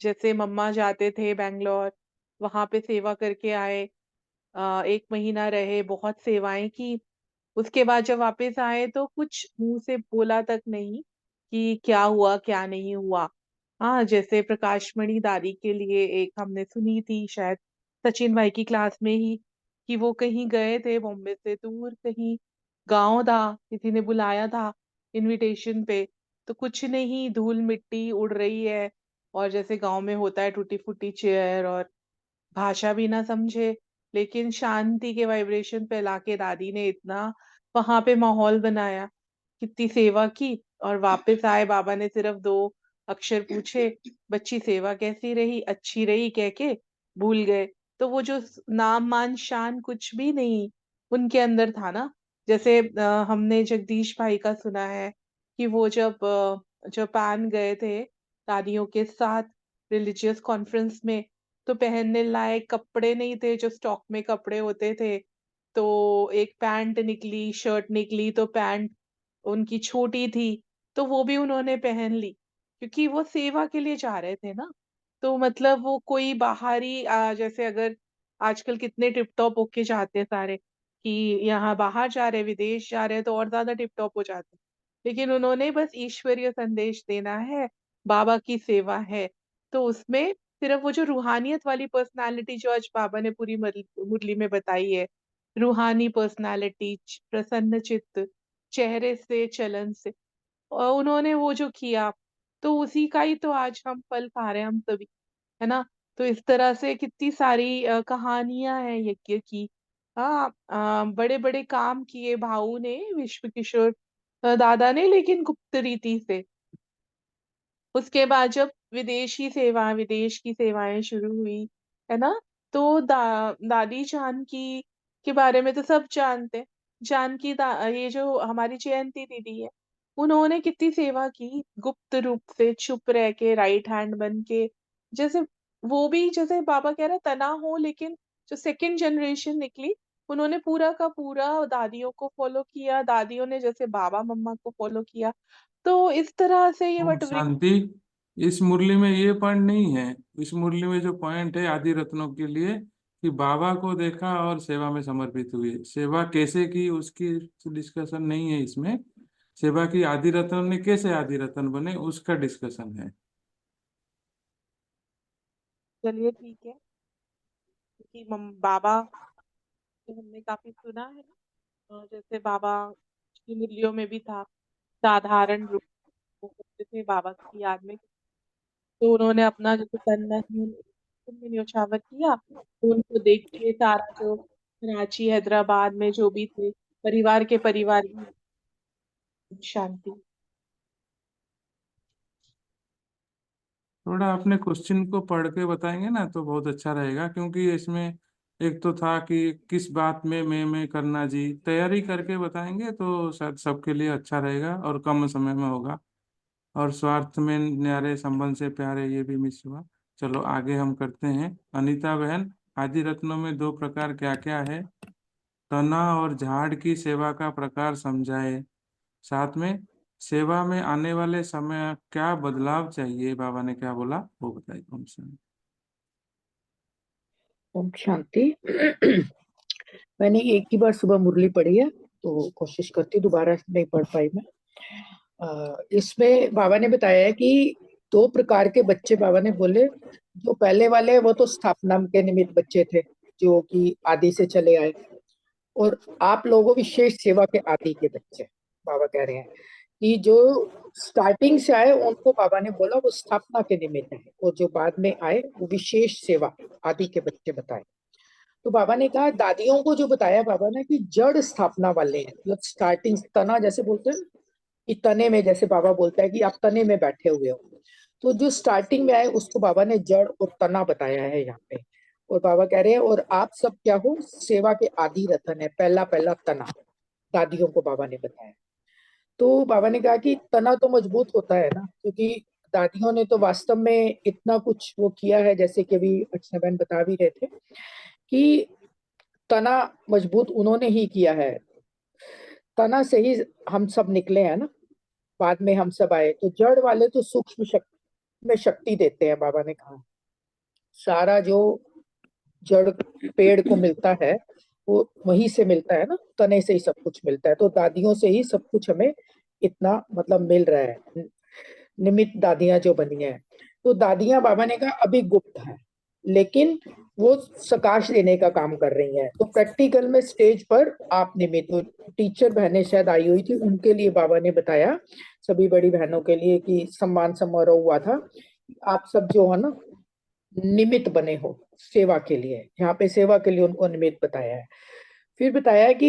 जैसे मम्मा जाते थे बैंगलोर, वहां पे सेवा करके आए, 1 महीना रहे, बहुत सेवाएं की। उसके बाद जब वापस आए तो कुछ मुंह से बोला तक नहीं कि क्या हुआ क्या नहीं हुआ। हाँ, जैसे प्रकाशमणि दादी के लिए एक हमने सुनी थी शायद सचिन भाई की क्लास में ही, कि वो कहीं गए थे बॉम्बे से दूर, कहीं गांव था, किसी ने बुलाया था इनविटेशन पे, तो कुछ नहीं, धूल मिट्टी उड़ रही है, और जैसे गांव में होता है टूटी फूटी चेयर, और भाषा भी ना समझे, लेकिन शांति के वाइब्रेशन फैला के दादी ने इतना वहां पे माहौल बनाया, कितनी सेवा की। और वापस आए, बाबा ने सिर्फ 2 अक्षर पूछे, बच्ची सेवा कैसी रही, अच्छी रही कह के भूल गए। तो वो जो नाम मान शान कुछ भी नहीं उनके अंदर था ना। जैसे हमने जगदीश भाई का सुना है कि वो जब जापान गए थे दादियों के साथ रिलीजियस कॉन्फ्रेंस में, तो पहनने लायक कपड़े नहीं थे जो स्टॉक में कपड़े होते थे। तो एक पैंट निकली, शर्ट निकली, तो पैंट उनकी छोटी थी, तो वो भी उन्होंने पहन ली, क्योंकि वो सेवा के लिए जा रहे थे ना। तो मतलब वो कोई बाहरी जैसे अगर आजकल कितने टिप टॉप होके जाते हैं सारे, कि यहाँ बाहर जा रहे, विदेश जा रहे हैं, तो और ज्यादा टिप टॉप हो जाते हैं। लेकिन उन्होंने बस ईश्वरीय संदेश देना है, बाबा की सेवा है। तो उसमें सिर्फ वो जो रूहानियत वाली पर्सनालिटी जो आज बाबा ने पूरी मुरली में बताई है, रूहानी पर्सनालिटी, प्रसन्न चित्त, चेहरे से, चलन से, और उन्होंने वो जो किया, तो उसी का ही तो आज हम फल खा रहे हैं हम सभी, है ना। तो इस तरह से कितनी सारी कहानियां हैं यज्ञ की। हाँ, बड़े बड़े काम किए भाऊ ने, विश्व किशोर दादा ने, लेकिन गुप्त रीति से। उसके बाद जब विदेश की सेवाएं शुरू हुई, है ना, तो दादी जानकी के बारे में तो सब जानते हैं। ये जो हमारी जयंती दीदी है, उन्होंने कितनी सेवा की, गुप्त रूप से चुप रह के, राइट हैंड बन के। जैसे वो भी, जैसे बाबा कह रहे तना हो, लेकिन जो सेकंड जनरेशन निकली, उन्होंने पूरा का पूरा दादियों को फॉलो किया, दादियों ने जैसे बाबा मम्मा को फॉलो किया। तो इस तरह से ये ओम वट वृक्ष। शांति। इस मुरली में ये पॉइंट नहीं है। इस मुरली में जो पॉइंट है आदि रत्नों के लिए, कि बाबा को देखा और सेवा में समर्पित हुए, सेवा कैसे की उसकी डिस्कशन नहीं है इसमें। सेवा की आदि रत्न ने कैसे आदि रत्न बने उसका डिस्कशन है। चलिए ठीक है, क्योंकि बाबा तो हमने काफी सुना है ना, जैसे बाबा की मुरलियों में भी था, साधारण रूप वो करते थे बाबा की याद में। तो उन्होंने अपना जैसे तन मन धन न्योछावर किया, तो उनको देख के सारा जो कराची हैदराबाद में जो भी थे परिवार भी शांति। थोड़ा अपने क्वेश्चन को पढ़ के बताएंगे ना तो बहुत अच्छा रहेगा, क्योंकि इसमें एक तो था कि किस बात में मैं करना जी, तैयारी करके बताएंगे तो शायद सबके लिए अच्छा रहेगा और कम समय में होगा। और स्वार्थ में न्यारे संबंध से प्यारे, ये भी मिस हुआ। चलो आगे हम करते हैं। अनीता बहन, आदि रत्नों में 2 प्रकार क्या क्या है? तना और झाड़ की सेवा का प्रकार समझाए। साथ में सेवा में आने वाले समय क्या बदलाव चाहिए, बाबा ने क्या बोला वो बताइए हमसे। ओम शांति। मैंने एक ही बार सुबह मुरली पढ़ी है, तो कोशिश करती दोबारा नहीं पढ़ पाई मैं। इसमें बाबा ने बताया है कि 2 प्रकार के बच्चे बाबा ने बोले। जो पहले वाले वो तो स्थापना के निमित्त बच्चे थे, जो कि आदि से चले आए, और आप लोगों विशेष सेवा के आदि के बच्चे। बाबा कह रहे हैं कि जो स्टार्टिंग से आए उनको बाबा ने बोला वो स्थापना के निमित्त है, और जो बाद में आए वो विशेष सेवा आदि के बच्चे बताए। तो बाबा ने कहा, दादियों को जो बताया बाबा ने कि जड़ स्थापना वाले हैं, मतलब स्टार्टिंग तना जैसे बोलते हैं कि तने में, जैसे बाबा बोलता है कि आप तने में बैठे हुए हो, तो जो स्टार्टिंग में आए उसको बाबा ने जड़ और तना बताया है यहाँ पे। और बाबा कह रहे हैं और आप सब क्या हो, सेवा के आदि रतन है, पहला पहला तना दादियों को बाबा ने बताया। तो बाबा ने कहा कि तना तो मजबूत होता है ना, क्योंकि दादियों ने तो वास्तव में इतना कुछ वो किया है, जैसे कि अभी अर्चना बहन बता भी रहे थे कि तना मजबूत उन्होंने ही किया है। तना से ही हम सब निकले हैं ना, बाद में हम सब आए। तो जड़ वाले तो सूक्ष्म शक्ति में शक्ति देते हैं। बाबा ने कहा सारा जो जड़ पेड़ को मिलता है वो वहीं से मिलता है ना, तने से ही सब कुछ मिलता है। तो दादियों से ही सब कुछ हमें इतना मतलब मिल रहा है, निमित्त दादियां जो बनी है। तो दादियां बाबा ने कहा अभी गुप्त है, लेकिन वो प्रकाश देने का काम कर रही हैं। तो प्रैक्टिकल में स्टेज पर आप निमित्त, तो टीचर बहनें शायद आई हुई थी, उनके लिए बाबा ने बताया, सभी बड़ी बहनों के लिए, कि सम्मान समारोह हुआ था, आप सब जो है ना निमित्त बने हो सेवा के लिए। यहाँ पे सेवा के लिए उनको निमित्त बताया है। फिर बताया कि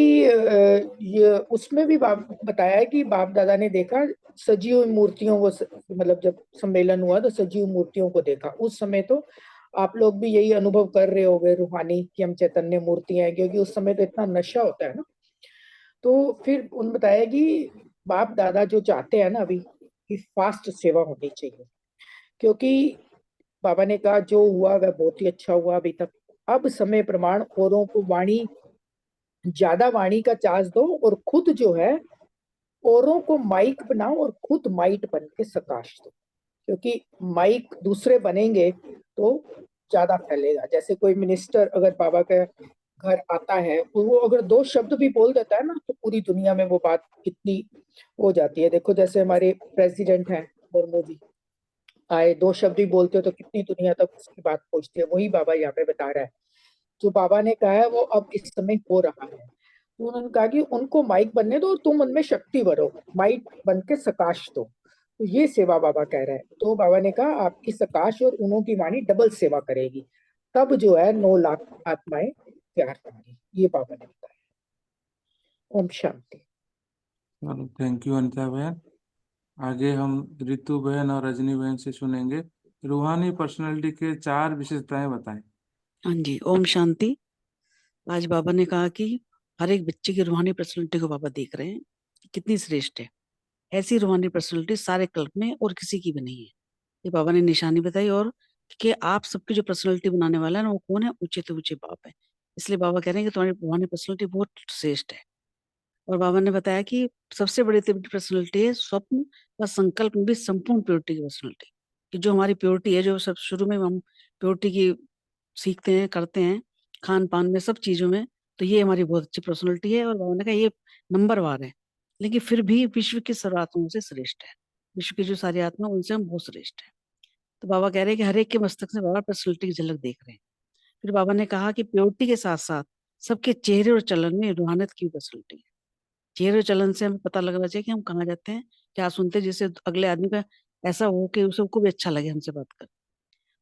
ये उसमें भी बताया है कि बाप दादा ने देखा सजीव मूर्तियों, वो मतलब जब सम्मेलन हुआ तो सजीव मूर्तियों को देखा। उस समय तो आप लोग भी यही अनुभव कर रहे होंगे रूहानी, कि हम चैतन्य मूर्तियां हैं, क्योंकि उस समय तो इतना नशा होता है ना। तो फिर उन बताया कि बाप दादा जो चाहते हैं ना अभी कि फास्ट सेवा होनी चाहिए, क्योंकि बाबा ने कहा जो हुआ वह बहुत ही अच्छा हुआ अभी तक। अब समय प्रमाण औरों को वाणी, ज्यादा वाणी का चार्ज दो, और खुद जो है औरों को माइक बनाओ और खुद माइट बन के सकाश दो, क्योंकि माइक दूसरे बनेंगे तो ज्यादा फैलेगा। जैसे कोई मिनिस्टर अगर बाबा के घर आता है तो वो अगर 2 शब्द भी बोल देता है ना, तो पूरी दुनिया में वो बात कितनी हो जाती है। देखो जैसे हमारे प्रेसिडेंट हैं मुर्मू जी, आए 2 शब्द ही बोलते हो तो कितनी दुनिया तक उसकी बात पहुंचती है। वही बाबा यहाँ पे बता रहा है, जो बाबा ने कहा है वो अब इस समय हो रहा है। तो उन्होंने कहा कि उनको माइक बनने दो और तुम उनमें शक्ति भरो, माइक बन के सकाश दो। तो ये सेवा बाबा कह रहे हैं। तो बाबा ने कहा आपकी सकाश और उन्हों की वाणी डबल सेवा करेगी, तब जो है 9 लाख आत्माएं प्यार होंगी। ये बाबा ने बताया। ओम शांति। थैंक यू अनिता बहन। आगे हम रितु बहन और रजनी बहन से सुनेंगे। रूहानी पर्सनालिटी के 4 विशेषताएं बताएं। हाँ जी, ओम शांति। आज बाबा ने कहा कि हर एक बच्चे की रूहानी पर्सनालिटी को बाबा देख रहे हैं कि कितनी श्रेष्ठ है। ऐसी रूहानी पर्सनालिटी सारे कल्प में और किसी की भी नहीं है। ये बाबा ने निशानी बताई, और कि आप सबकी जो पर्सनालिटी बनाने वाला है ना, वो कौन है? ऊंचे से ऊंचे बाप है। इसलिए बाबा कह रहे हैं कि तुम्हारी रूहानी पर्सनालिटी बहुत श्रेष्ठ है। और बाबा ने बताया कि सबसे बड़ी पर्सनालिटी है स्वप्न व संकल्प में भी संपूर्ण प्योरिटी की पर्सनालिटी, कि जो हमारी प्योरिटी है, जो सब शुरू में हम प्योरिटी की सीखते हैं, करते हैं, खान पान में, सब चीजों में, तो ये हमारी बहुत अच्छी पर्सनालिटी है। और बाबा ने कहा ये नंबरवार है, लेकिन फिर भी विश्व की सर्व आत्माओं से श्रेष्ठ है। विश्व की जो सारी आत्मा उनसे हम बहुत श्रेष्ठ है। तो बाबा कह रहे हैं कि हर एक के मस्तक से बाबा पर्सनालिटी की झलक देख रहे हैं। फिर बाबा ने कहा कि प्योरिटी के साथ साथ सबके चेहरे और चलन में रूहानियत की पर्सनालिटी है। चेहरे और चलन से हमें पता लगना चाहिए कि हम कहाँ जाते हैं, क्या सुनते हैं, जिससे अगले आदमी का ऐसा हो कि उसको भी अच्छा लगे हमसे बात कर।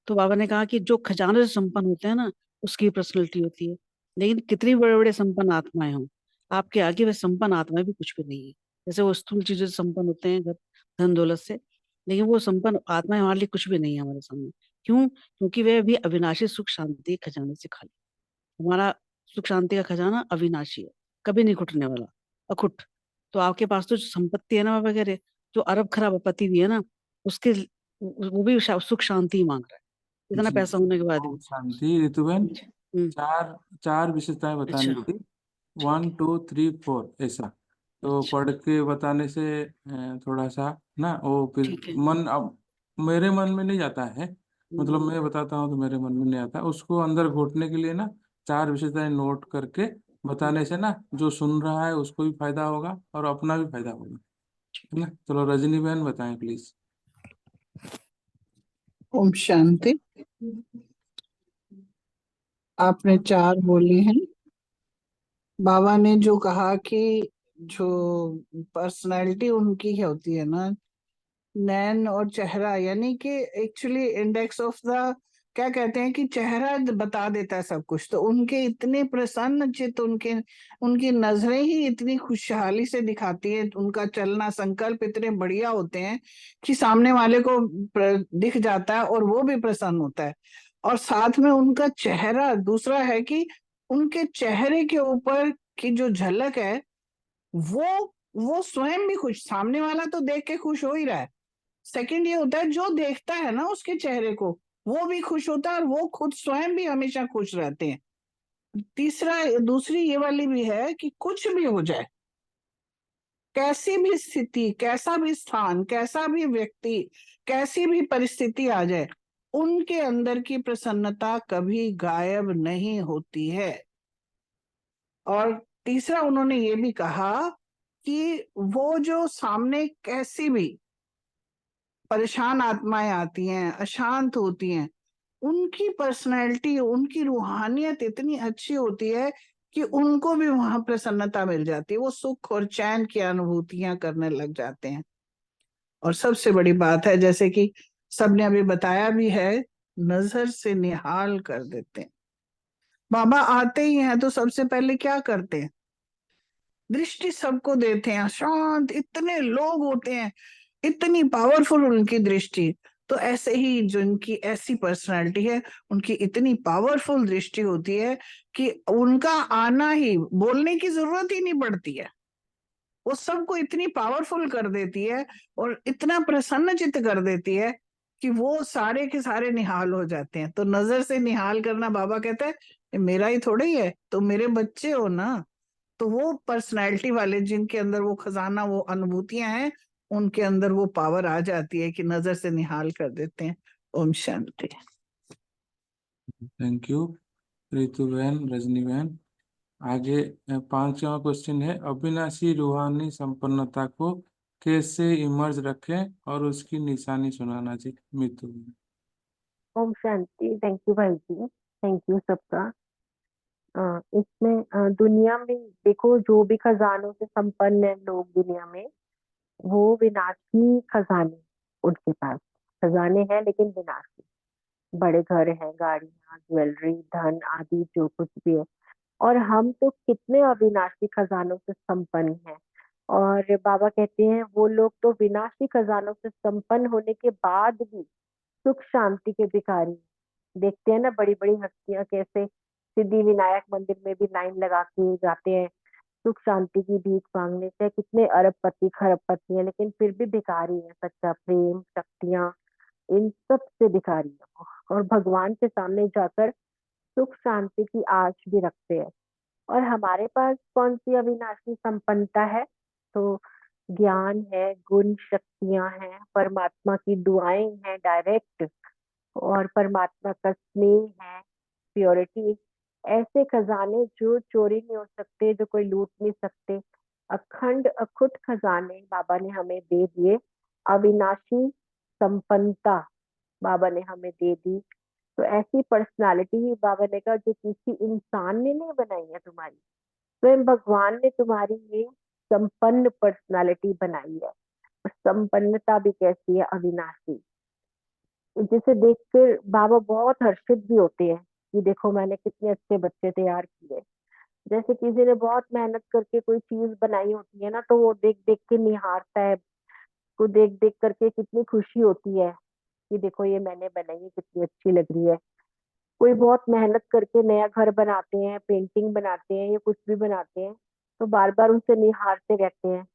तो बाबा ने कहा कि जो खजाने से संपन्न होते हैं ना, उसकी पर्सनैलिटी होती है। लेकिन कितनी बड़े बड़े संपन्न आत्माएं हों, आपके आगे वह संपन्न आत्माएं भी कुछ भी नहीं है। जैसे वो स्थूल चीजों से संपन्न होते हैं, धन दौलत से, लेकिन वो संपन्न आत्माएं हमारे लिए कुछ भी नहीं है हमारे सामने। क्यों? क्योंकि वह भी अविनाशी सुख शांति के खजाने से खाली। हमारा सुख शांति का खजाना अविनाशी है, कभी नहीं घुटने वाला, अखुट। तो आपके पास तो जो संपत्ति है ना वगैरह, जो अरब खरब पति भी है ना, उसके वो भी सुख शांति ही मांग रहा है, इतना जी, पैसा होने के बाद ओम भी। शांति। रितु बहन, हम्म, 4 विशेषताएं बतानी अच्छा, थी, ठीक 1 है, 2 3 4 ऐसा। तो अच्छा, पढ़ के बताने से थोड़ा सा ना वो फिर ठीक है। मन, अब मेरे मन में नहीं जाता है, मतलब मैं बताता हूँ तो मेरे मन में नहीं आता, उसको अंदर घोटने के लिए ना 4 विशेषताएं नोट करके बताने से ना जो सुन रहा है उसको भी फायदा होगा और अपना भी फायदा होगा, है ना। चलो रजनी बहन बताएं प्लीज। ओम शांति। आपने 4 बोली हैं। बाबा ने जो कहा कि जो पर्सनालिटी उनकी होती है ना, नैन और चेहरा, यानी कि एक्चुअली इंडेक्स ऑफ द, क्या कहते हैं कि चेहरा बता देता है सब कुछ। तो उनके इतने प्रसन्न चित्त, उनकी नजरें ही इतनी खुशहाली से दिखाती है, उनका चलना संकल्प इतने बढ़िया होते हैं कि सामने वाले को दिख जाता है और वो भी प्रसन्न होता है। और साथ में उनका चेहरा, दूसरा है कि उनके चेहरे के ऊपर की जो झलक है वो वो स्वयं भी खुश, सामने वाला तो देख के खुश हो ही रहा है। सेकंड ये होता है जो देखता है ना उसके चेहरे को, वो भी खुश होता है और वो खुद स्वयं भी हमेशा खुश रहते हैं। दूसरी ये वाली भी है कि कुछ भी हो जाए, कैसी भी स्थिति, कैसा भी स्थान, कैसा भी व्यक्ति, कैसी भी परिस्थिति आ जाए, उनके अंदर की प्रसन्नता कभी गायब नहीं होती है। और तीसरा उन्होंने ये भी कहा कि वो जो सामने कैसी भी परेशान आत्माएं आती हैं, अशांत होती हैं, उनकी पर्सनैलिटी, उनकी रूहानियत इतनी अच्छी होती है कि उनको भी वहां प्रसन्नता मिल जाती है, वो सुख और चैन की अनुभूतियां करने लग जाते हैं। और सबसे बड़ी बात है, जैसे कि सबने अभी बताया भी है, नजर से निहाल कर देते हैं। बाबा आते ही हैं तो सबसे पहले क्या करते हैं? दृष्टि सबको देते हैं, शांत, इतने लोग होते हैं, इतनी पावरफुल उनकी दृष्टि। तो ऐसे ही जो इनकी ऐसी पर्सनालिटी है, उनकी इतनी पावरफुल दृष्टि होती है कि उनका आना ही, बोलने की जरूरत ही नहीं पड़ती है, वो सबको इतनी पावरफुल कर देती है और इतना प्रसन्न चित्त कर देती है कि वो सारे के सारे निहाल हो जाते हैं। तो नजर से निहाल करना, बाबा कहते हैं, "ये मेरा ही थोड़ा ही है, तो मेरे बच्चे हो ना।" तो वो पर्सनैलिटी वाले जिनके अंदर वो खजाना, वो अनुभूतियां हैं, उनके अंदर वो पावर आ जाती है कि नजर से निहाल कर देते हैं। ओम शांति। थैंक यू रितु बहन, रजनी बहन। आगे 5वां क्वेश्चन है, अविनाशी रूहानी संपन्नता को कैसे इमर्ज रखें और उसकी निशानी सुनाना चाहिए। मितु बहन। ओम शांति। थैंक यू भाई जी, थैंक यू सबका। इसमें दुनिया में देखो, जो भी खजानों से संपन्न है लोग दुनिया में, वो विनाशी खजाने, उनके पास खजाने हैं लेकिन विनाशी। बड़े घर हैं, गाड़ियां, ज्वेलरी, धन आदि जो कुछ भी है। और हम तो कितने अविनाशी खजानों से संपन्न हैं। और बाबा कहते हैं वो लोग तो विनाशी खजानों से संपन्न होने के बाद भी सुख शांति के भिखारी। देखते हैं ना बड़ी बड़ी हस्तियां कैसे सिद्धि विनायक मंदिर में भी लाइन लगा के जाते हैं सुख शांति की भीख मांगने, चाहे कितने अरबपति खरबपति हैं, लेकिन फिर भी भिखारी है। सच्चा प्रेम, शक्तियां, इन सब से भिखारी है वो। और भगवान के सामने जाकर सुख शांति की आश भी रखते हैं। और हमारे पास कौन सी अविनाशी संपन्नता है? तो ज्ञान है, गुण शक्तियां हैं, परमात्मा की दुआएं हैं डायरेक्ट, और परमात्मा का स्नेह है, प्योरिटी। ऐसे खजाने जो चोरी नहीं हो सकते, जो कोई लूट नहीं सकते, अखंड अखुट खजाने बाबा ने हमें दे दिए। अविनाशी संपन्नता बाबा ने हमें दे दी। तो ऐसी पर्सनालिटी ही बाबा ने कहा जो किसी इंसान ने नहीं बनाई है तुम्हारी, स्वयं भगवान ने तुम्हारी ये संपन्न पर्सनालिटी बनाई है। और संपन्नता भी कैसी है? अविनाशी। जिसे देखकर बाबा बहुत हर्षित भी होते हैं कि देखो मैंने कितने अच्छे बच्चे तैयार किए। जैसे किसी ने बहुत मेहनत करके कोई चीज बनाई होती है ना, तो वो देख देख के निहारता है, को देख देख करके कितनी खुशी होती है कि देखो ये मैंने बनाई है, कितनी अच्छी लग रही है। कोई बहुत मेहनत करके नया घर बनाते हैं, पेंटिंग बनाते हैं या कुछ भी बनाते हैं, तो बार बार उनसे निहारते रहते हैं।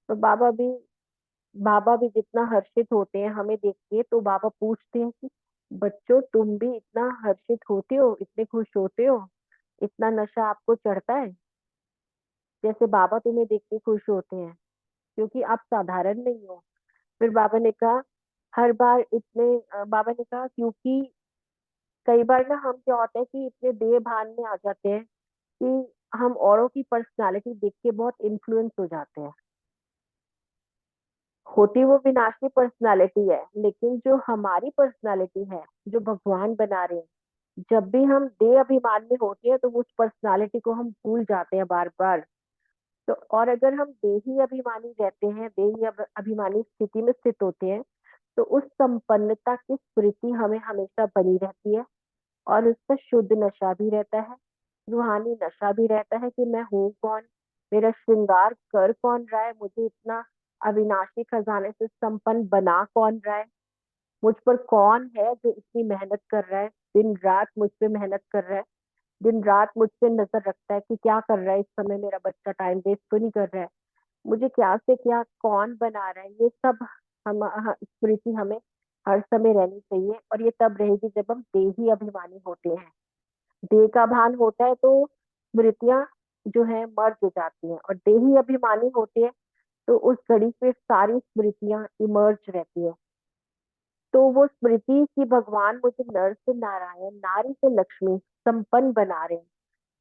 तो बाबा भी जितना हर्षित होते हैं हमें देख के, तो बाबा पूछते हैं कि बच्चों तुम भी इतना हर्षित होते हो, इतने खुश होते हो, इतना नशा आपको चढ़ता है? जैसे बाबा तुम्हें देख के खुश होते हैं क्योंकि आप साधारण नहीं हो। फिर बाबा ने कहा हर बार बाबा ने कहा क्योंकि कई बार ना हम क्या होता है कि इतने देह भान में आ जाते हैं कि हम औरों की पर्सनालिटी देख के बहुत इन्फ्लुएंस हो जाते हैं। होती वो विनाशी पर्सनालिटी है, लेकिन जो हमारी पर्सनालिटी है, जो भगवान बना रहे हैं, जब भी हम देह अभिमान में होते हैं तो उस पर्सनालिटी को हम भूल जाते हैं बार बार। तो और अगर हम देही अभिमानी रहते हैं, देही अभिमानी स्थिति में स्थित होते हैं, तो उस संपन्नता की स्मृति हमें हमेशा बनी रहती है। और उसका शुद्ध नशा भी रहता है, रूहानी नशा भी रहता है कि मैं हूँ कौन, मेरा श्रृंगार कर कौन रहा है, मुझे इतना अविनाशी खजाने से संपन्न बना कौन रहा है, मुझ पर कौन है जो इतनी मेहनत कर रहा है, दिन रात मुझ पे मेहनत कर रहा है, दिन रात मुझ पे नजर रखता है कि क्या कर रहा है इस समय, मेरा बच्चा टाइम वेस्ट तो नहीं कर रहा है। मुझे क्या से क्या कौन बना रहा है, ये सब स्मृति हमें हर समय रहनी चाहिए। और ये तब रहेगी जब हम देही अभिमानी होते हैं। देह का भान होता है तो स्मृतियां जो है मर्ज हो जाती हैं, और देही अभिमानी होते हैं तो उस घड़ी पे सारी स्मृतियां इमर्ज रहती है। तो वो स्मृति की भगवान मुझे नर से नारायण, नारी से लक्ष्मी, संपन्न बना रहे हैं,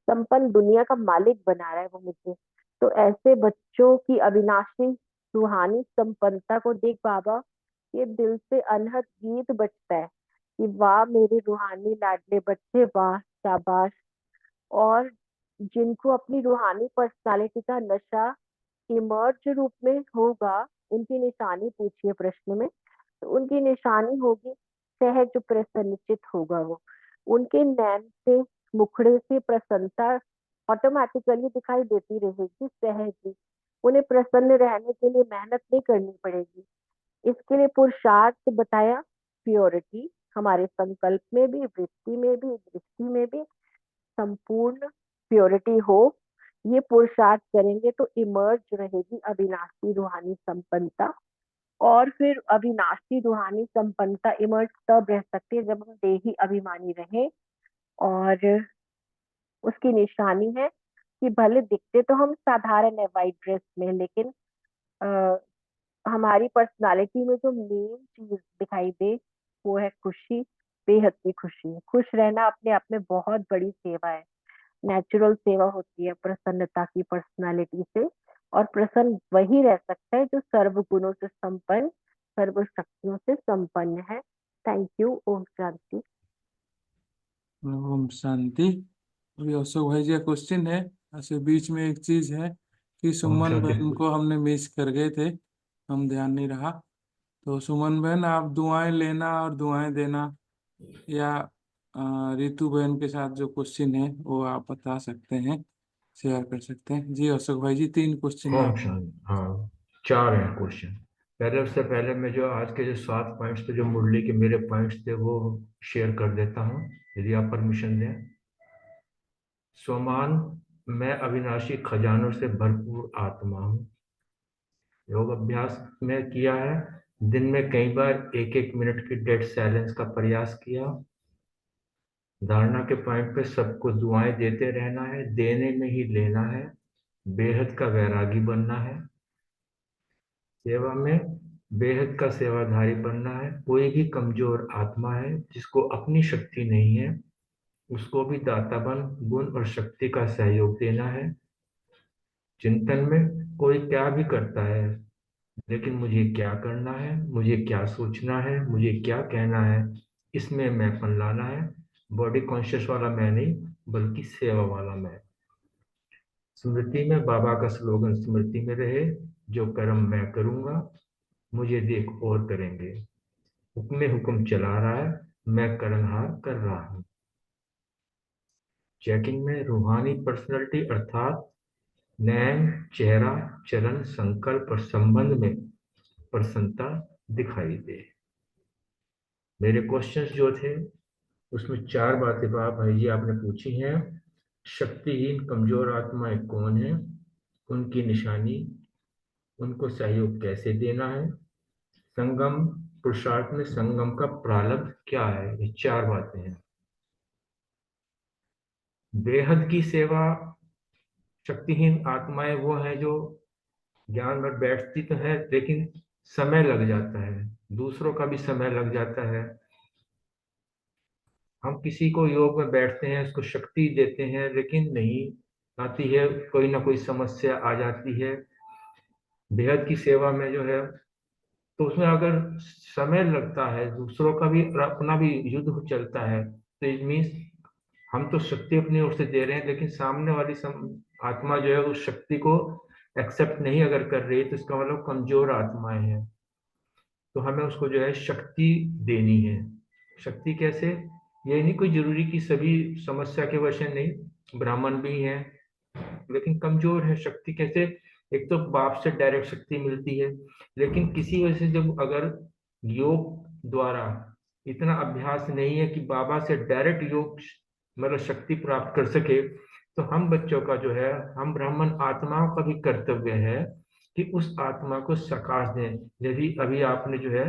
संपन्न दुनिया का मालिक बना रहा है वो मुझे। तो ऐसे बच्चों की अविनाशी रूहानी संपन्नता को देख बाबा, ये दिल से अनहद गीत बजता है कि वाह मेरे रूहानी लाडले बच्चे, वाह शाबाश। और जिनको अपनी रूहानी पर्सनालिटी का नशा इमर्ज रूप में होगा, उनकी निशानी पूछिए प्रश्न में, तो उनकी निशानी होगी सहज प्रसन्नचित होगा वो। उनके नैन से, मुखड़े से प्रसन्नता ऑटोमेटिकली दिखाई देती रहेगी, सहज ही। उन्हें प्रसन्न रहने के लिए मेहनत नहीं करनी पड़ेगी। इसके लिए पुरुषार्थ बताया, प्योरिटी हमारे संकल्प में भी, वृत्ति में भी, दृष्टि में भी संपूर्ण प्योरिटी हो। ये पुरुषार्थ करेंगे तो इमर्ज रहेगी अविनाशी रूहानी संपन्नता। और फिर अविनाशी रूहानी संपन्नता इमर्ज तब रह सकती है जब हम देही अभिमानी रहें। और उसकी निशानी है कि भले दिखते तो हम साधारण है व्हाइट ड्रेस में, लेकिन आ, हमारी पर्सनालिटी में जो मेन चीज दिखाई दे वो है खुशी, बेहद की खुशी। खुश रहना अपने आप में बहुत बड़ी सेवा है, नेचुरल सेवा होती है प्रसन्नता की पर्सनालिटी से। और प्रसन्न वही रह सकता है जो सर्व गुणों से संपन्न, सर्व शक्तियों से संपन्न है। Thank you. ओम शांति। ओम शांति। अभी अशोक भाई जी का क्वेश्चन है, ऐसे बीच में एक चीज है कि ओम सुमन शांति। बहन को हमने मिस कर गए थे, हम ध्यान नहीं रहा। तो सुमन बहन आप दुआएं लेना और दुआएं देना, या रितु बहन के साथ जो क्वेश्चन है वो आप बता सकते हैं, शेयर कर सकते हैं। जी अशोक भाई जी, 3 क्वेश्चन है ओम आप। शांति। हाँ, 4 हैं क्वेश्चन। पहले उससे पहले मैं जो आज के जो 7 पॉइंट्स थे, जो मुरली के मेरे पॉइंट्स थे, वो शेयर कर देता हूँ, यदि आप परमिशन दें। सोमान, मैं अविनाशी खजानों से भरपूर आत्मा हूँ। योग अभ्यास में किया है, दिन में कई बार 1-1 मिनट की डेड साइलेंस का प्रयास किया। धारणा के पॉइंट पे सबको दुआएं देते रहना है, देने में ही लेना है, बेहद का वैरागी बनना है, सेवा में बेहद का सेवाधारी बनना है। कोई भी कमजोर आत्मा है जिसको अपनी शक्ति नहीं है, उसको भी दाताबन गुण और शक्ति का सहयोग देना है। चिंतन में कोई क्या भी करता है, लेकिन मुझे क्या करना है, मुझे क्या सोचना है, मुझे क्या कहना है, इसमें मैंपन लाना है। बॉडी कॉन्शियस वाला मैं नहीं, बल्कि सेवा वाला मैं। स्मृति में बाबा का स्लोगन स्मृति में रहे, जो कर्म मैं करूंगा मुझे देख और करेंगे। हुक्म हुक्म चला रहा है, मैं कर्महार कर रहा हूं। चेकिंग में रूहानी पर्सनैलिटी अर्थात नैन, चेहरा, चलन, संकल्प और संबंध में प्रसन्नता दिखाई दे। मेरे क्वेश्चंस जो थे उसमें 4 बातें भाई जी आपने पूछी हैं। शक्तिहीन कमजोर आत्माएं कौन है, उनकी निशानी, उनको सहयोग कैसे देना है, संगम पुरुषार्थ में संगम का प्रारब्ध क्या है। ये 4 बातें हैं। बेहद की सेवा, शक्तिहीन आत्माएं वो है जो ज्ञान में बैठती तो है, लेकिन समय लग जाता है, दूसरों का भी समय लग जाता है। हम किसी को योग में बैठते हैं, उसको शक्ति देते हैं, लेकिन नहीं आती है, कोई ना कोई समस्या आ जाती है। बेहद की सेवा में जो है, तो उसमें अगर समय लगता है, दूसरों का भी और अपना भी युद्ध चलता है, तो इट मीन्स हम तो शक्ति अपनी ओर से दे रहे हैं, लेकिन सामने वाली आत्मा जो है उस शक्ति को एक्सेप्ट नहीं अगर कर रही, तो इसका मतलब कमजोर आत्माएं हैं। तो हमें उसको जो है शक्ति देनी है। शक्ति कैसे, ये नहीं कोई जरूरी कि सभी समस्या के वजह नहीं, ब्राह्मण भी हैं लेकिन कमजोर है। शक्ति कैसे, एक तो बाप से डायरेक्ट शक्ति मिलती है, लेकिन किसी वजह से जब अगर योग द्वारा इतना अभ्यास नहीं है कि बाबा से डायरेक्ट योग मतलब शक्ति प्राप्त कर सके, तो हम बच्चों का जो है, हम ब्राह्मण आत्माओं का भी कर्तव्य है कि उस आत्मा को सकाश दें। यदि अभी आपने जो है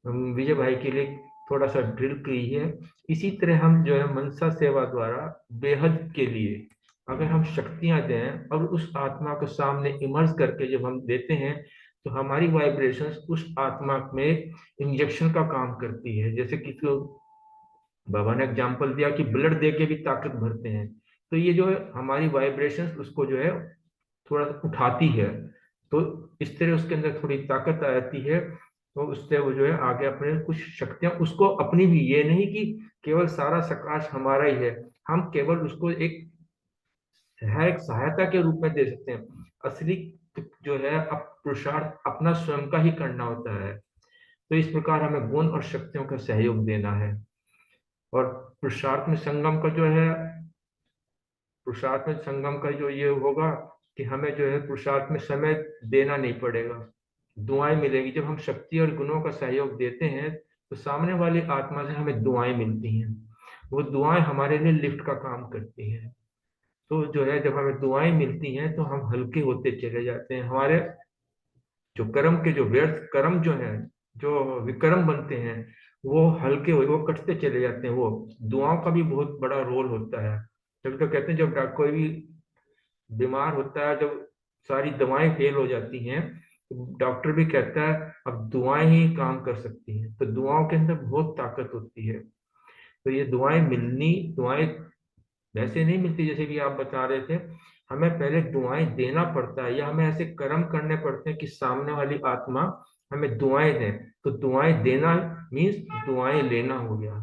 विजय भाई के लिए थोड़ा सा ड्रिल की है, इसी तरह हम जो है मनसा सेवा द्वारा बेहद के लिए अगर हम शक्तियां दें और उस आत्मा को सामने इमर्ज करके जब हम देते हैं, तो हमारी वाइब्रेशंस उस आत्मा में इंजेक्शन का काम करती है। जैसे किसी को बाबा ने एग्जाम्पल दिया कि ब्लड दे के भी ताकत भरते हैं, तो ये जो है हमारी वाइब्रेशंस उसको जो है थोड़ा उठाती है, तो इस तरह उसके अंदर थोड़ी ताकत आ जाती है। तो उससे वो जो है आगे अपने कुछ शक्तियां उसको अपनी भी, ये नहीं कि केवल सारा सकाश हमारा ही है, हम केवल उसको एक सहायता के रूप में दे सकते हैं। असली जो है अब पुरुषार्थ अपना स्वयं का ही करना होता है। तो इस प्रकार हमें गुण और शक्तियों का सहयोग देना है। और पुरुषार्थ में संगम का जो है, पुरुषार्थ में संगम का जो ये होगा कि हमें जो है पुरुषार्थ में समय देना नहीं पड़ेगा, दुआएं मिलेगी। जब हम शक्ति और गुणों का सहयोग देते हैं तो सामने वाली आत्मा से हमें दुआएं मिलती हैं, वो दुआएं हमारे लिए लिफ्ट का काम करती हैं। तो जो है जब हमें दुआएं मिलती हैं तो हम हल्के होते चले जाते हैं, हमारे जो कर्म के जो व्यर्थ कर्म जो है, जो विक्रम बनते हैं, वो हल्के हो, वो कटते चले जाते हैं। वो दुआओं का भी बहुत बड़ा रोल होता है। जब तो कहते हैं जब कोई भी बीमार होता है, जब सारी दवाएं फेल हो जाती हैं, तो डॉक्टर भी कहता है अब दुआएं ही काम कर सकती हैं। तो दुआओं के अंदर बहुत ताकत होती है। तो ये दुआएं मिलनी, दुआएं वैसे नहीं मिलती जैसे कि आप बता रहे थे, हमें पहले दुआएं देना पड़ता है, या हमें ऐसे कर्म करने पड़ते हैं कि सामने वाली आत्मा हमें दुआएं दें। तो दुआएं देना मीन्स दुआएं लेना हो गया।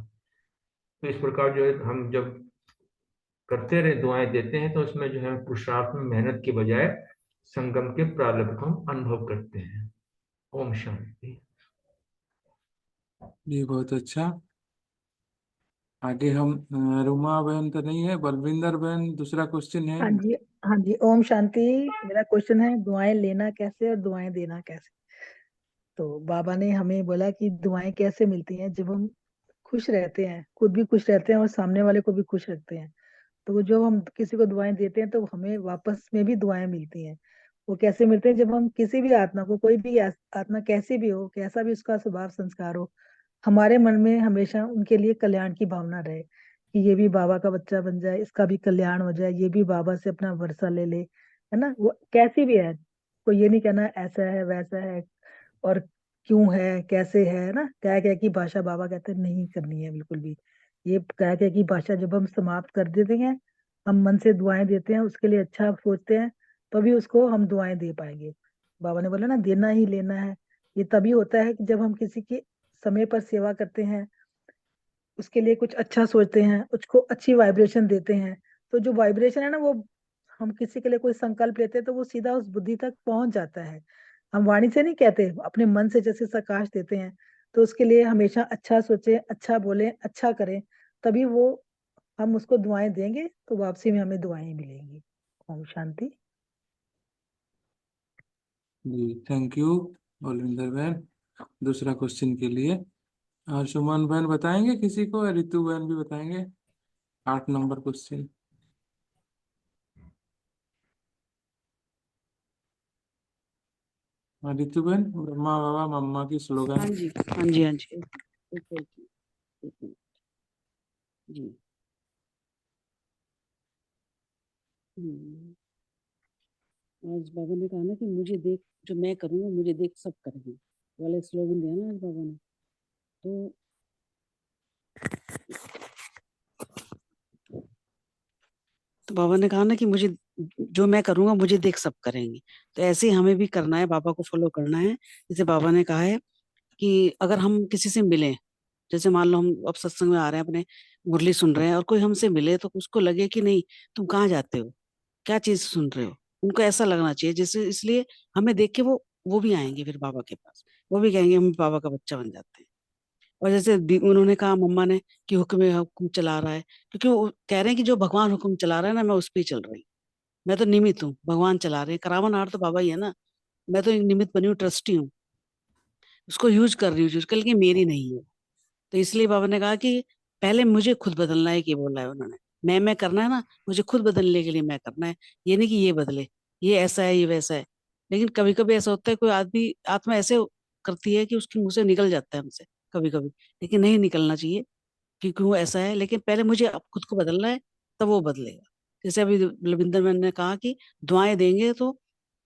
तो इस प्रकार जो है हम जब करते रहे दुआएं देते हैं, तो उसमें जो है पुरुषार्थ में मेहनत के बजाय संगम के प्रारब्ध को हम अनुभव करते हैं। ओम शांति। जी बहुत अच्छा। आगे हम रुमा बहन तो नहीं है, बलविंदर बहन दूसरा क्वेश्चन है। हाँ जी, हाँ जी, ओम शांति। मेरा क्वेश्चन है दुआएं लेना कैसे और दुआएं देना कैसे। तो बाबा ने हमें बोला कि दुआएं कैसे मिलती हैं, जब हम खुश रहते हैं, खुद भी खुश रहते हैं और सामने वाले को भी खुश रखते हैं। तो वो जो हम किसी को दुआएं देते हैं तो हमें वापस में भी दुआएं मिलती हैं। वो कैसे मिलते हैं, जब हम किसी भी आत्मा को, कोई भी आत्मा कैसी भी हो, कैसा भी उसका स्वभाव संस्कार हो, हमारे मन में हमेशा उनके लिए कल्याण की भावना रहे कि ये भी बाबा का बच्चा बन जाए, इसका भी कल्याण हो जाए, ये भी बाबा से अपना वर्षा ले ले, है ना। वो कैसी भी है, कोई ये नहीं कहना ऐसा है वैसा है और क्यों है कैसे है ना, कह कह की भाषा बाबा कहते हैं नहीं करनी है बिल्कुल भी। ये कह कह की भाषा जब हम समाप्त कर देते हैं, हम मन से दुआएं देते हैं, उसके लिए अच्छा सोचते हैं, तभी उसको हम दुआएं दे पाएंगे। बाबा ने बोला ना देना ही लेना है। ये तभी होता है कि जब हम किसी की समय पर सेवा करते हैं, उसके लिए कुछ अच्छा सोचते हैं, उसको अच्छी वाइब्रेशन देते हैं। तो जो वाइब्रेशन है ना, वो हम किसी के लिए कोई संकल्प लेते हैं तो वो सीधा उस बुद्धि तक पहुंच जाता है। हम वाणी से नहीं कहते, अपने मन से जैसे प्रकाश देते हैं। तो उसके लिए हमेशा अच्छा सोचे, अच्छा बोले, अच्छा करें, तभी वो हम उसको दुआएं देंगे तो वापसी में हमें दुआएं मिलेंगी। ओम शांति। जी थैंक यू बलविंदर बहन दूसरा क्वेश्चन के लिए। और सुमन बहन बताएंगे किसी को, या रितु बहन भी बताएंगे 8 नंबर क्वेश्चन। हाँ रितु बहन, ब्रह्मा बाबा मम्मा की हाँ स्लोगन। जी हाँ जी हाँ जी। एक मिनट जी। आज बाबा ने कहा ना कि मुझे देख, जो मैं करूँगा मुझे देख सब करेंगे, ये वाला स्लोगन दिया ना आज बाबा ने। तो बाबा ने कहा ना कि मुझे, जो मैं करूंगा मुझे देख सब करेंगे। तो ऐसे ही हमें भी करना है, बाबा को फॉलो करना है। जैसे बाबा ने कहा है कि अगर हम किसी से मिलें, जैसे मान लो हम अब सत्संग में आ रहे हैं, अपने मुरली सुन रहे हैं, और कोई हमसे मिले तो उसको लगे कि नहीं तुम कहाँ जाते हो, क्या चीज सुन रहे हो, उनको ऐसा लगना चाहिए जैसे, इसलिए हमें देख के वो भी आएंगे फिर बाबा के पास, वो भी कहेंगे हम बाबा का बच्चा बन जाते हैं। और जैसे उन्होंने कहा मम्मा ने कि हुक्म चला रहा है, क्योंकि वो कह रहे हैं कि जो भगवान हुक्म चला रहा है ना, मैं उस पर ही चल रही हूँ, मैं तो निमित्त हूँ, भगवान चला रहे हैं, करावनहार तो बाबा ही है ना, मैं तो एक निमित्त बनी हूँ, ट्रस्टी हूँ, उसको यूज कर रही हूँ, यूज कर, लेकिन मेरी नहीं है। तो इसलिए बाबा ने कहा कि पहले मुझे खुद बदलना है, कि बोला है उन्होंने, मैं करना है ना, मुझे खुद बदलने के लिए मैं करना है, ये नहीं कि ये बदले, ये ऐसा है ये वैसा है। लेकिन कभी कभी ऐसा होता है कोई आदमी आत्मा ऐसे करती है कि उसके मुंह से निकल जाता है हमसे कभी कभी, लेकिन नहीं निकलना चाहिए क्योंकि वो ऐसा है। लेकिन पहले मुझे अब खुद को बदलना है, तब वो बदलेगा। जैसे अभी लविंदर मैन ने कहा कि दुआएं देंगे तो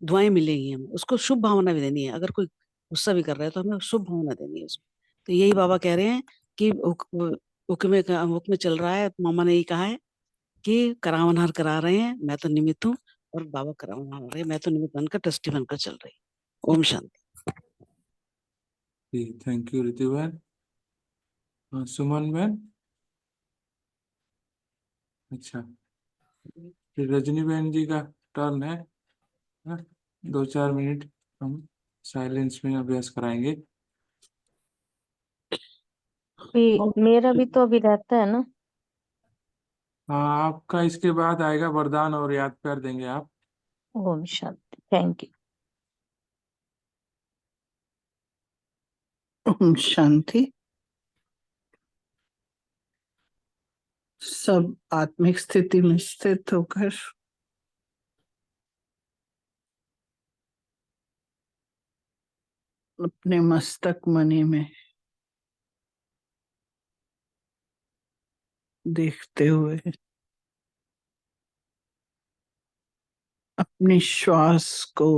दुआएं मिलेंगी हमें, उसको शुभ भावना भी देनी है। अगर कोई गुस्सा भी कर रहा है तो हमें शुभ भावना देनी है उसको। तो यही बाबा कह रहे हैं कि हुक्म चल रहा है, मामा ने यही कहा है कि करावनहार करा रहे हैं, मैं तो निमित्त हूँ और बाबा करावनहार हो रहे हैं, मैं तो निमित्त बनकर ट्रस्टी बनकर चल रही हूँ। ओम शांति। थैंक यू रितु बहन। सुमन बहन। अच्छा, फिर रजनी बहन जी का टर्न है। हाँ, 2-4 मिनट हम साइलेंस में अभ्यास कराएंगे। मेरा भी तो अभी रहता है ना। हाँ, आपका इसके बाद आएगा वरदान और याद कर देंगे आप। ओम शांति, थैंक यू। ओम शांति। सब आत्मिक स्थिति में स्थित होकर अपने मस्तक मणि में देखते हुए अपनी श्वास को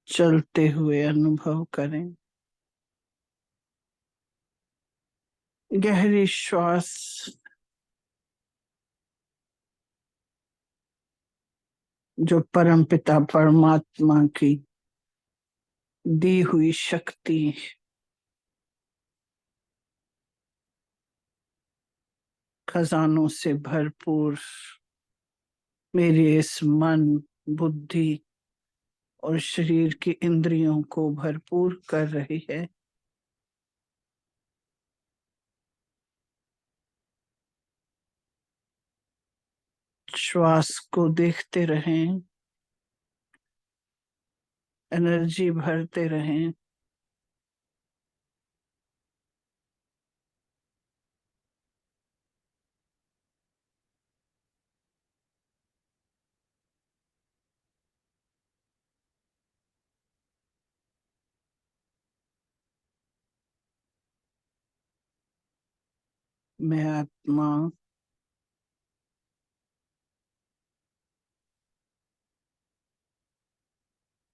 चलते हुए अनुभव करें। गहरी श्वास जो परमपिता परमात्मा की दी हुई शक्ति, खजानों से भरपूर मेरे इस मन, बुद्धि और शरीर की इंद्रियों को भरपूर कर रही है। श्वास को देखते रहें, एनर्जी भरते रहें। मैं आत्मा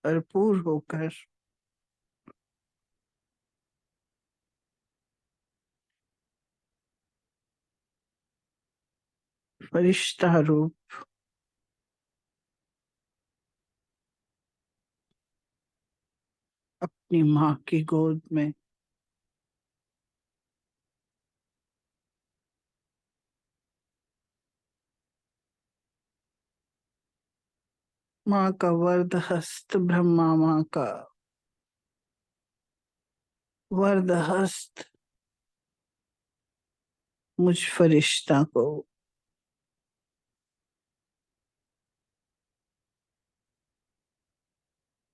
भरपूर होकर फरिश्ता रूप अपनी माँ की गोद में माँ का वरद हस्त, ब्रह्मा माँ का वरद हस्त मुझ फरिश्ता को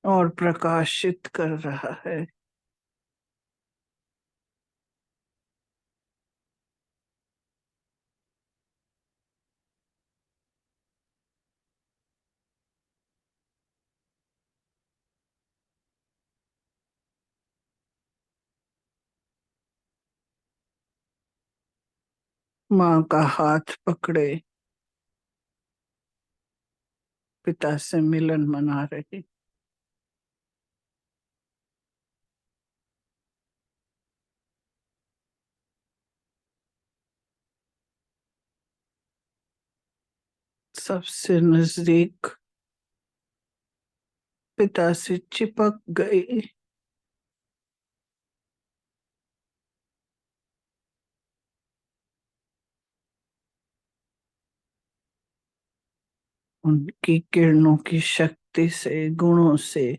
और प्रकाशित कर रहा है। माँ का हाथ पकड़े पिता से मिलन मना रही। सबसे नजदीक पिता से चिपक गई। उनकी किरणों की शक्ति से, गुणों से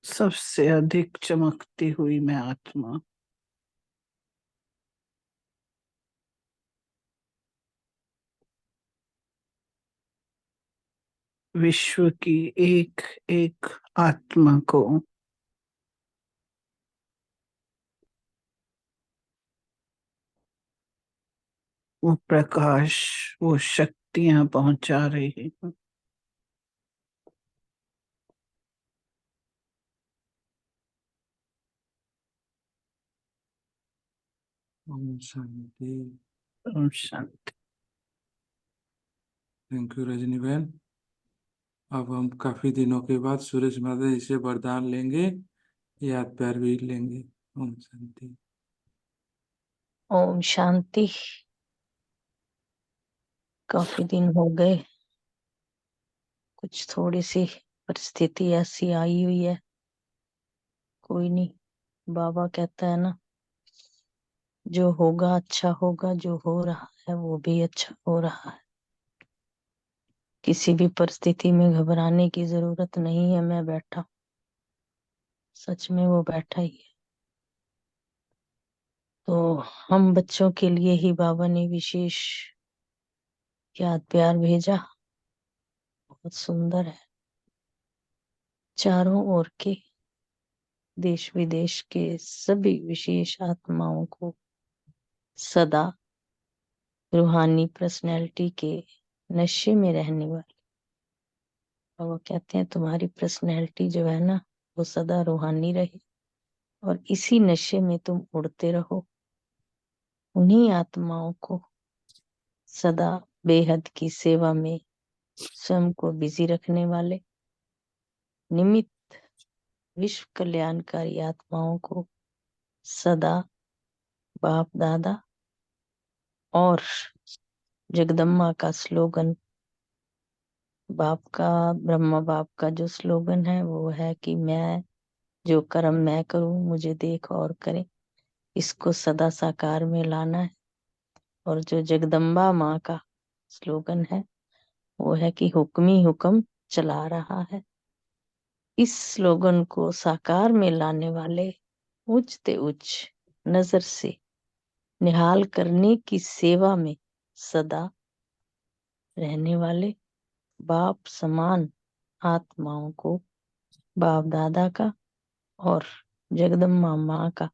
सबसे अधिक चमकती हुई मैं आत्मा विश्व की एक एक आत्मा को वो प्रकाश, वो शक्तियां पहुंचा रही है। ओम शांति। ओम शांति। थैंक यू रजनी बहन। अब हम काफी दिनों के बाद सुरेश माता जी से वरदान लेंगे, याद प्यार भी लेंगे। ओम शांति। ओम शांति। काफी दिन हो गए, कुछ थोड़ी सी परिस्थिति ऐसी आई हुई है। कोई नहीं, बाबा कहता है ना, जो होगा अच्छा होगा, जो हो रहा है वो भी अच्छा हो रहा है। किसी भी परिस्थिति में घबराने की जरूरत नहीं है। मैं बैठा, सच में वो बैठा ही है। तो हम बच्चों के लिए ही बाबा ने विशेष याद प्यार भेजा। बहुत सुंदर है। चारों ओर के देश विदेश के सभी विशेष आत्माओं को सदा रूहानी पर्सनैलिटी के नशे में रहने वाले। और वो कहते हैं तुम्हारी पर्सनैलिटी जो है ना, वो सदा रूहानी रहे और इसी नशे में तुम उड़ते रहो। उन्हीं आत्माओं को सदा बेहद की सेवा में स्वयं को बिजी रखने वाले निमित्त विश्व कल्याणकारी आत्माओं को सदा बाप दादा और जगदम्बा का स्लोगन, बाप का, ब्रह्मा बाप का जो स्लोगन है वो है कि मैं जो कर्म मैं करूं मुझे देख और करे। इसको सदा साकार में लाना है। और जो जगदम्बा माँ का स्लोगन है वो है कि हुक्म ही हुक्म चला रहा है। इस स्लोगन को साकार में लाने वाले उच्च ते उच्च नजर से निहाल करने की सेवा में सदा रहने वाले बाप समान आत्माओं को बाप दादा का और जगदम्बा माँ का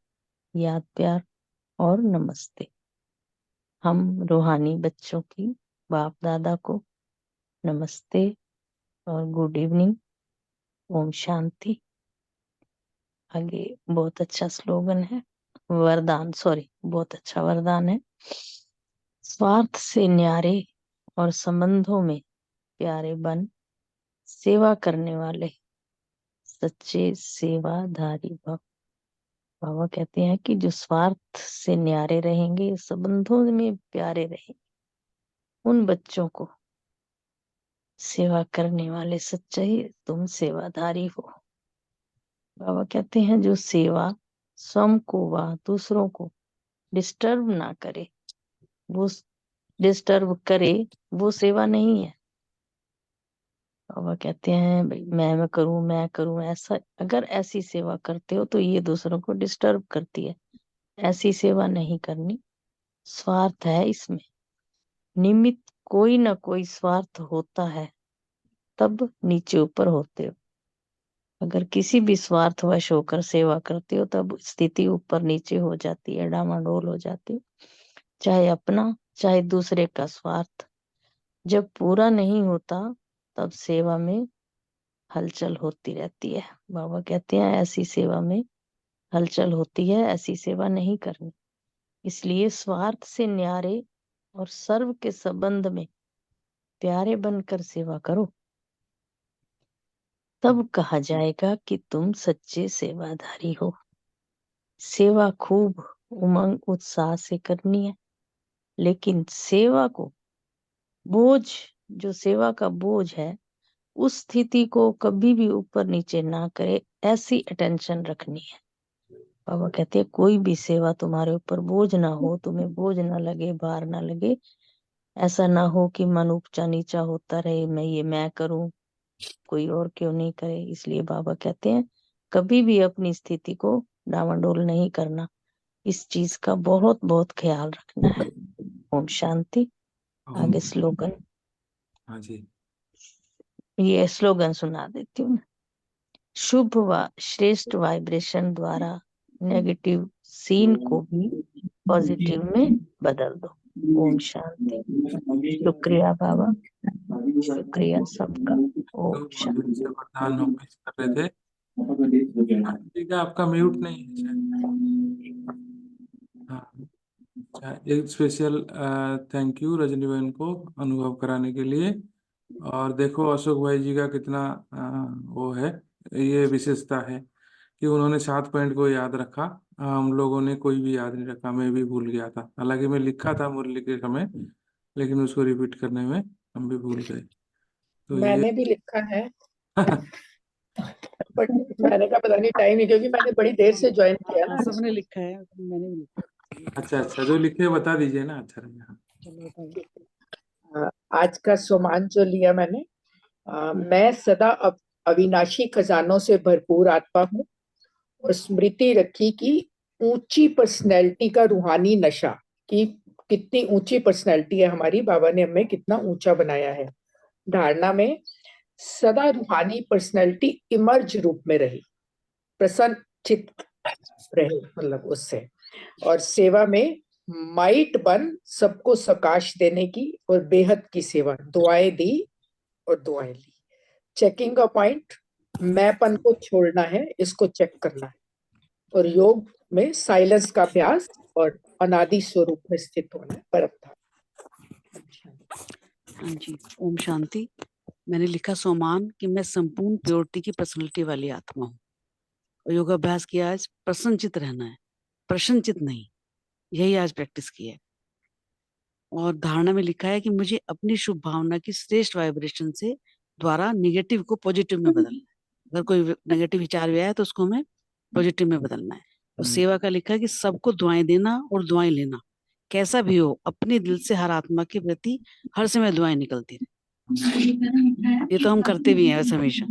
याद प्यार और नमस्ते। हम रूहानी बच्चों की बाप दादा को नमस्ते और गुड इवनिंग। ओम शांति। आगे बहुत अच्छा स्लोगन है, वरदान, सॉरी, बहुत अच्छा वरदान है। स्वार्थ से न्यारे और संबंधों में प्यारे बन सेवा करने वाले सच्चे सेवाधारी भव। बाबा कहते हैं कि जो स्वार्थ से न्यारे रहेंगे, संबंधों में प्यारे रहेंगे, उन बच्चों को सेवा करने वाले सच्चे तुम सेवाधारी हो। बाबा कहते हैं जो सेवा स्वयं को व दूसरों को डिस्टर्ब ना करे, वो डिस्टर्ब करे वो सेवा नहीं है। बाबा कहते हैं भाई मैं करूं ऐसा, अगर ऐसी सेवा करते हो तो ये दूसरों को डिस्टर्ब करती है। ऐसी सेवा नहीं करनी, स्वार्थ है इसमें। निमित्त कोई ना कोई स्वार्थ होता है, तब नीचे ऊपर होते हो। अगर किसी भी स्वार्थवश होकर सेवा करते हो तब स्थिति ऊपर नीचे हो जाती है, डामाडोल हो जाती है। चाहे अपना चाहे दूसरे का स्वार्थ जब पूरा नहीं होता तब सेवा में हलचल होती रहती है। बाबा कहते हैं ऐसी सेवा में हलचल होती है, ऐसी सेवा नहीं करनी। इसलिए स्वार्थ से न्यारे और सर्व के संबंध में प्यारे बनकर सेवा करो, तब कहा जाएगा कि तुम सच्चे सेवाधारी हो। सेवा खूब उमंग उत्साह से करनी है, लेकिन सेवा को बोझ, जो सेवा का बोझ है, उस स्थिति को कभी भी ऊपर नीचे ना करे, ऐसी अटेंशन रखनी है। बाबा कहते हैं कोई भी सेवा तुम्हारे ऊपर बोझ ना हो, तुम्हें बोझ ना लगे, भार ना लगे। ऐसा ना हो कि मन ऊंचा नीचा होता रहे, मैं करूं, कोई और क्यों नहीं करे। इसलिए बाबा कहते हैं कभी भी अपनी स्थिति को डामाडोल नहीं करना, इस चीज का बहुत बहुत ख्याल रखना है। ओम शांति। आगे स्लोगन, हाँ जी। ये स्लोगन सुना देती हूँ। शुभ व श्रेष्ठ वाइब्रेशन द्वारा नेगेटिव सीन को भी पॉजिटिव में बदल दो। ओम शांति। शुक्रिया बाबा, शुक्रिया सबका। ओम तो शांति। से वरदान हम पेश कर रहे थे। ठीक है, आपका म्यूट नहीं है शायद। हाँ, अच्छा, एक स्पेशल थैंक यू रजनी बहन को अनुभव कराने के लिए। और देखो अशोक भाई जी का कितना वो है, ये विशेषता है कि उन्होंने 7 पॉइंट को याद रखा। हम लोगों ने कोई भी याद नहीं रखा, मैं भी भूल गया था, हालांकि मैं लिखा था मुरली के समय, लेकिन उसको रिपीट करने में हम भी भूल गए। तो ये मैंने भी लिखा है बट मैंने कहा पता नहीं टाइम नहीं, क्योंकि मैंने बड़ी देर से ज्वाइन किया ना। सबने लिखा है, मैंने भी लिखा। अच्छा अच्छा, जो लिखे बता दीजिए ना, अच्छा रहेगा। चलो बताइए। आज का सोमान जो लिया मैंने, मैं सदा अविनाशी खजानों से भरपूर आत्मा हूँ, और स्मृति रखी कि ऊंची पर्सनैलिटी का रूहानी नशा, कि कितनी ऊंची पर्सनैलिटी है हमारी, बाबा ने हमें कितना ऊंचा बनाया है। धारणा में सदा रूहानी पर्सनैलिटी इमर्ज रूप में रही, प्रसन्न चित्त रहे, मतलब उससे। और सेवा में माइट बन सबको सकाश देने की और बेहद की सेवा, दुआएं दी और दुआएं ली। चेकिंग का पॉइंट, मैंपन को छोड़ना है, इसको चेक करना है। और योग में साइलेंस का अभ्यास और अनादि स्वरूप में स्थित होना है, परम धाम। हाँ जी, ओम शांति। मैंने लिखा सोमान कि मैं संपूर्ण प्योरिटी की पर्सनैलिटी वाली आत्मा हूँ, और योगाभ्यास किया आज प्रसन्नचित रहना है, प्रसन्नचित नहीं, यही आज प्रैक्टिस की है। और धारणा में लिखा है कि मुझे अपनी शुभ भावना की श्रेष्ठ वाइब्रेशन से द्वारा निगेटिव को पॉजिटिव में बदलना है। अगर कोई नेगेटिव विचार भी आया तो उसको हमें पॉजिटिव में बदलना है। और सेवा का लिखा है कि सबको दुआएं देना और दुआएं लेना, कैसा भी हो अपने दिल से हर आत्मा के प्रति हर समय दुआएं निकलती रहे। ये तो हम करते भी हैं वैसे हमेशा।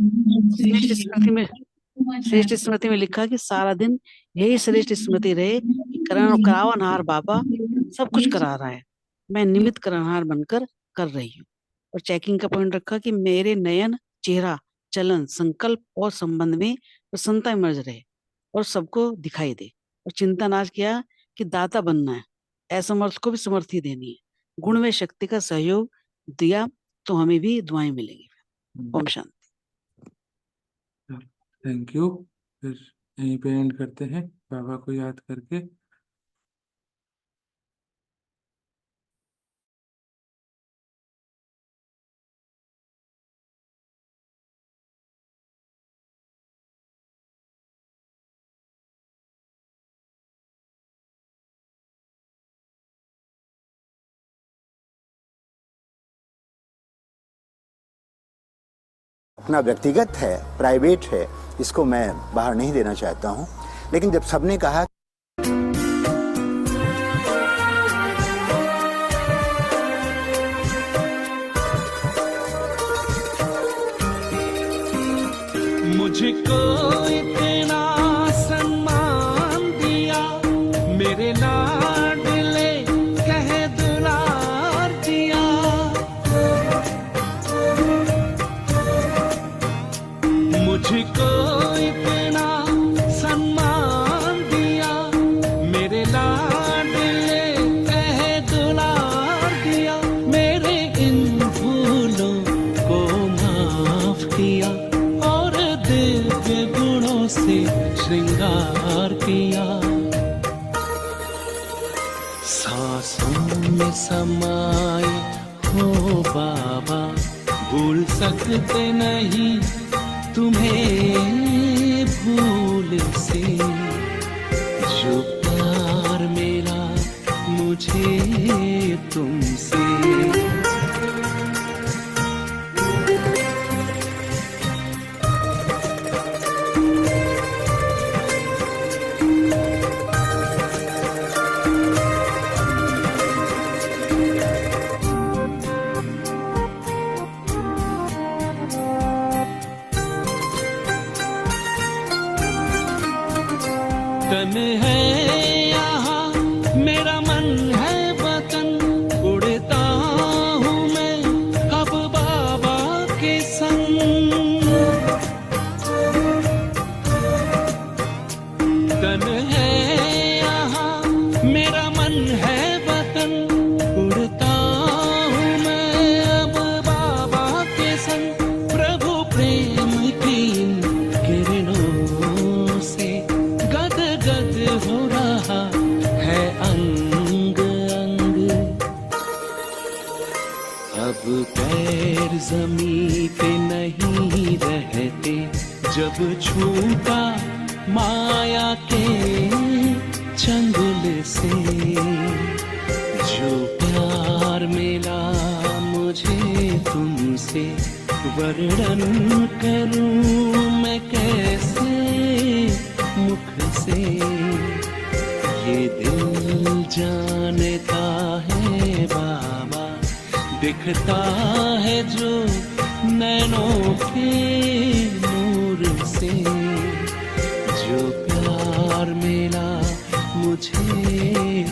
श्रेष्ठ स्मृति में लिखा कि सारा दिन यही श्रेष्ठ स्मृति रहे कि करावनहार बाबा सब कुछ करा रहा है, मैं निमित्त करावनहार बनकर कर रही हूँ। और चेकिंग का पॉइंट रखा कि मेरे नयन, चेहरा, चलन, संकल्प और संबंध में प्रसन्नता इमर्ज रहे और सबको दिखाई दे। और चिंतन आज किया कि दाता बनना है, असमर्थ को भी समर्थी देनी है, गुण में शक्ति का सहयोग दिया तो हमें भी दुआएं मिलेंगी। ओम शांति। Thank you. फिर यहीं पे एंड करते हैं बाबा को याद करके। अपना व्यक्तिगत है, प्राइवेट है, इसको मैं बाहर नहीं देना चाहता हूँ। लेकिन जब सबने कहा मुझको इतना सम्मान दिया, मेरे लाडले कह दुलार दिया, मुझको इतना सम्मान दिया, मेरे लाडले कह दुलार दिया, मेरे इन भूलों को माफ किया और दिव्य गुणों से श्रृंगार किया। सांसों में समाए हो बाबा, भूल सकते नहीं तुम्हें भूल से, जो प्यार मेरा मुझे तुमसे। तन है यहाँ मेरा मन है वतन, उड़ता जमीन पे नहीं रहते, जब छूटा माया के चंगुल से। जो प्यार मिला मुझे तुमसे, वर्णन करूं मैं कैसे मुख से। ये दिल जानता है बाबा, दिखता है जो नैनों के नूर से। जो प्यार मिला मुझे